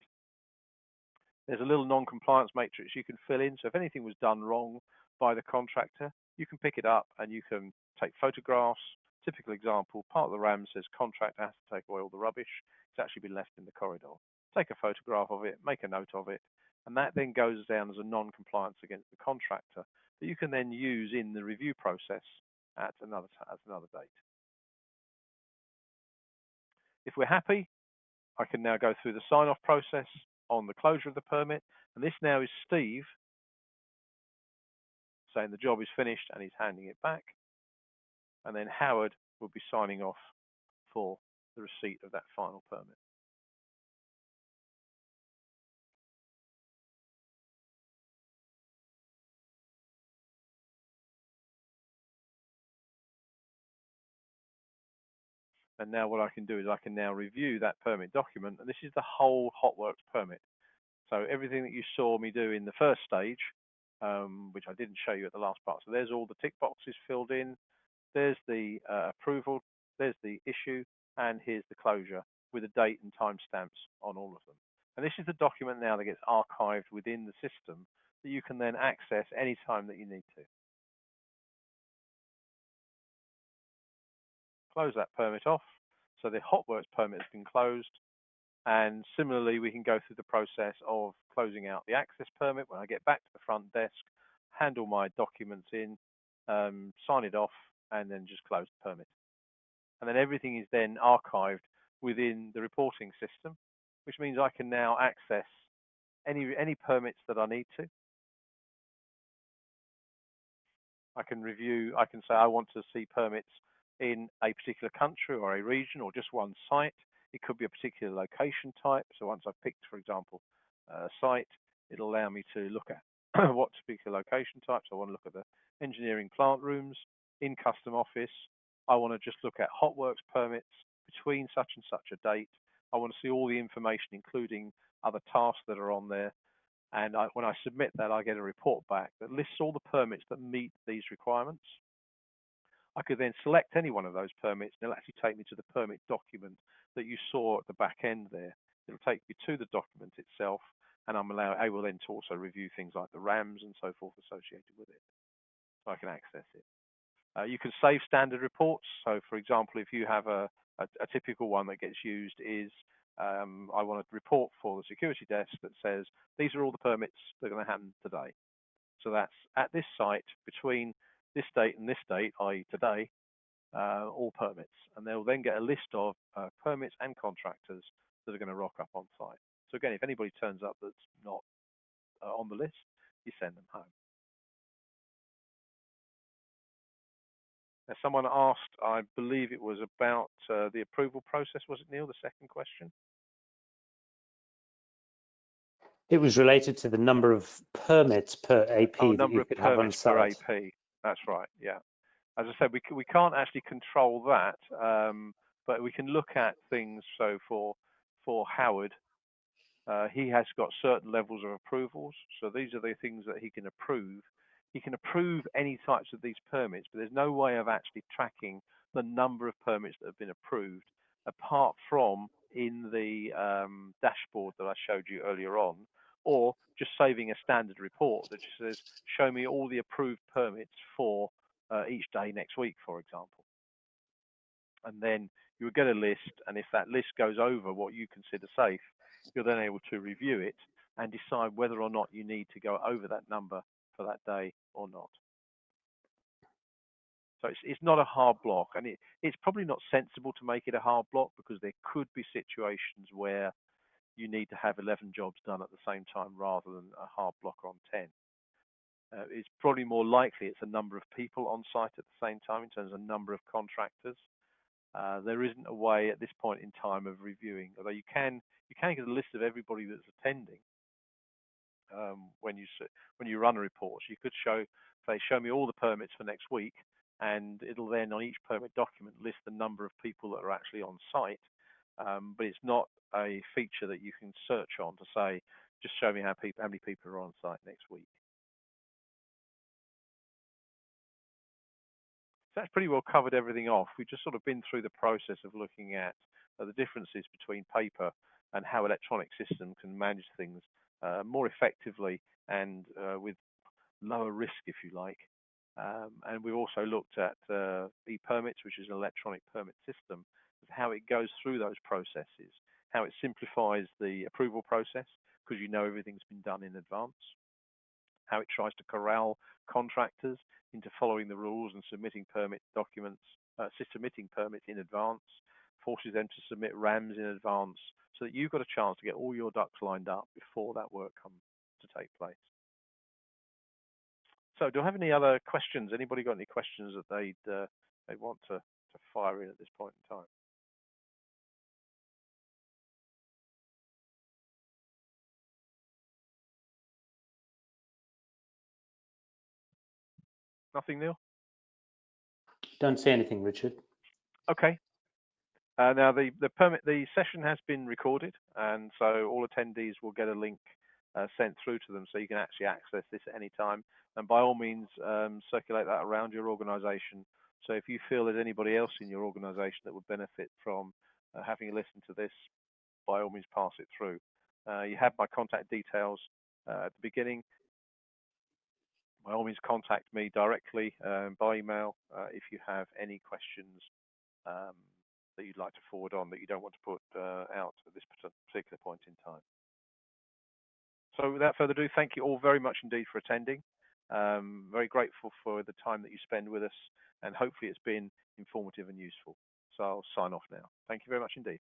There's a little non-compliance matrix you can fill in. So if anything was done wrong by the contractor, you can pick it up and you can take photographs. Typical example, part of the RAM says contractor has to take away all the rubbish. It's actually been left in the corridor. Take a photograph of it, make a note of it, and that then goes down as a non-compliance against the contractor that you can then use in the review process at another date. If we're happy, I can now go through the sign-off process on the closure of the permit, and this now is Steve saying the job is finished and he's handing it back, and then Howard will be signing off for the receipt of that final permit. And now what I can do is I can now review that permit document, and this is the whole Hotworks permit. So everything that you saw me do in the first stage, which I didn't show you at the last part. So there's all the tick boxes filled in. There's the approval. There's the issue. and here's the closure with a date and timestamps on all of them. And this is the document now that gets archived within the system that you can then access anytime that you need to. Close that permit off. So the hotworks permit has been closed. And similarly, we can go through the process of closing out the access permit when I get back to the front desk, handle my documents in, sign it off, and then just close the permit. And then everything is then archived within the reporting system, which means I can now access any permits that I need to. I can review, I can say I want to see permits in a particular country or a region or just one site. It could be a particular location type. So once I've picked, for example, a site, it'll allow me to look at what particular location types. I want to look at the engineering plant rooms, in custom office. I want to just look at hotworks permits between such and such a date. I want to see all the information, including other tasks that are on there. And when I submit that, I get a report back that lists all the permits that meet these requirements. I could then select any one of those permits, and it'll actually take me to the permit document that you saw at the back end there. It'll take me to the document itself, and I'm able then to also review things like the RAMs and so forth associated with it, so I can access it. You can save standard reports. So, for example, if you have a typical one that gets used is I want a report for the security desk that says these are all the permits that are going to happen today. So that's at this site between this date and this date, i.e. today, all permits. And they'll then get a list of permits and contractors that are going to rock up on site. So again, if anybody turns up that's not on the list, you send them home. Now, someone asked, I believe it was about the approval process, was it, Neil, the second question? It was related to the number of permits per AP that you could have on site. Number of permits per AP, that's right, yeah. As I said, we can't actually control that, but we can look at things. So for Howard, he has got certain levels of approvals. So these are the things that he can approve. He can approve any types of these permits, but there's no way of actually tracking the number of permits that have been approved, apart from in the dashboard that I showed you earlier on, or just saving a standard report that just says, show me all the approved permits for each day next week, for example. And then you will get a list, and if that list goes over what you consider safe, you're then able to review it and decide whether or not you need to go over that number for that day or not. So it's not a hard block, and it's probably not sensible to make it a hard block, because there could be situations where you need to have 11 jobs done at the same time rather than a hard block on 10. It's probably more likely it's a number of people on site at the same time in terms of number of contractors. There isn't a way at this point in time of reviewing, although you can get a list of everybody that's attending when you run a report. So you could show me all the permits for next week, and it'll then on each permit document list the number of people that are actually on site. But it's not a feature that you can search on to say, just show me how many people are on site next week. So that's pretty well covered everything off. We've just sort of been through the process of looking at the differences between paper and how electronic systems can manage things more effectively and with lower risk, if you like. And we've also looked at e-permits, which is an electronic permit system, how it goes through those processes, how it simplifies the approval process because you know everything's been done in advance, how it tries to corral contractors into following the rules and submitting permit documents, submitting permits in advance, forces them to submit RAMs in advance so that you've got a chance to get all your ducks lined up before that work comes to take place. So do I have any other questions? Anybody got any questions that they'd want to fire in at this point in time? Nothing, Neil? Don't say anything, Richard. Okay. Now the session has been recorded, and so all attendees will get a link sent through to them, so you can actually access this at any time. And by all means, circulate that around your organisation So if you feel there's anybody else in your organization that would benefit from having a listen to this, by all means pass it through. You have my contact details at the beginning. By all means contact me directly by email if you have any questions that you'd like to forward on that you don't want to put out at this particular point in time. So without further ado, thank you all very much indeed for attending. Very grateful for the time that you spend with us, and hopefully it's been informative and useful. So I'll sign off now. Thank you very much indeed.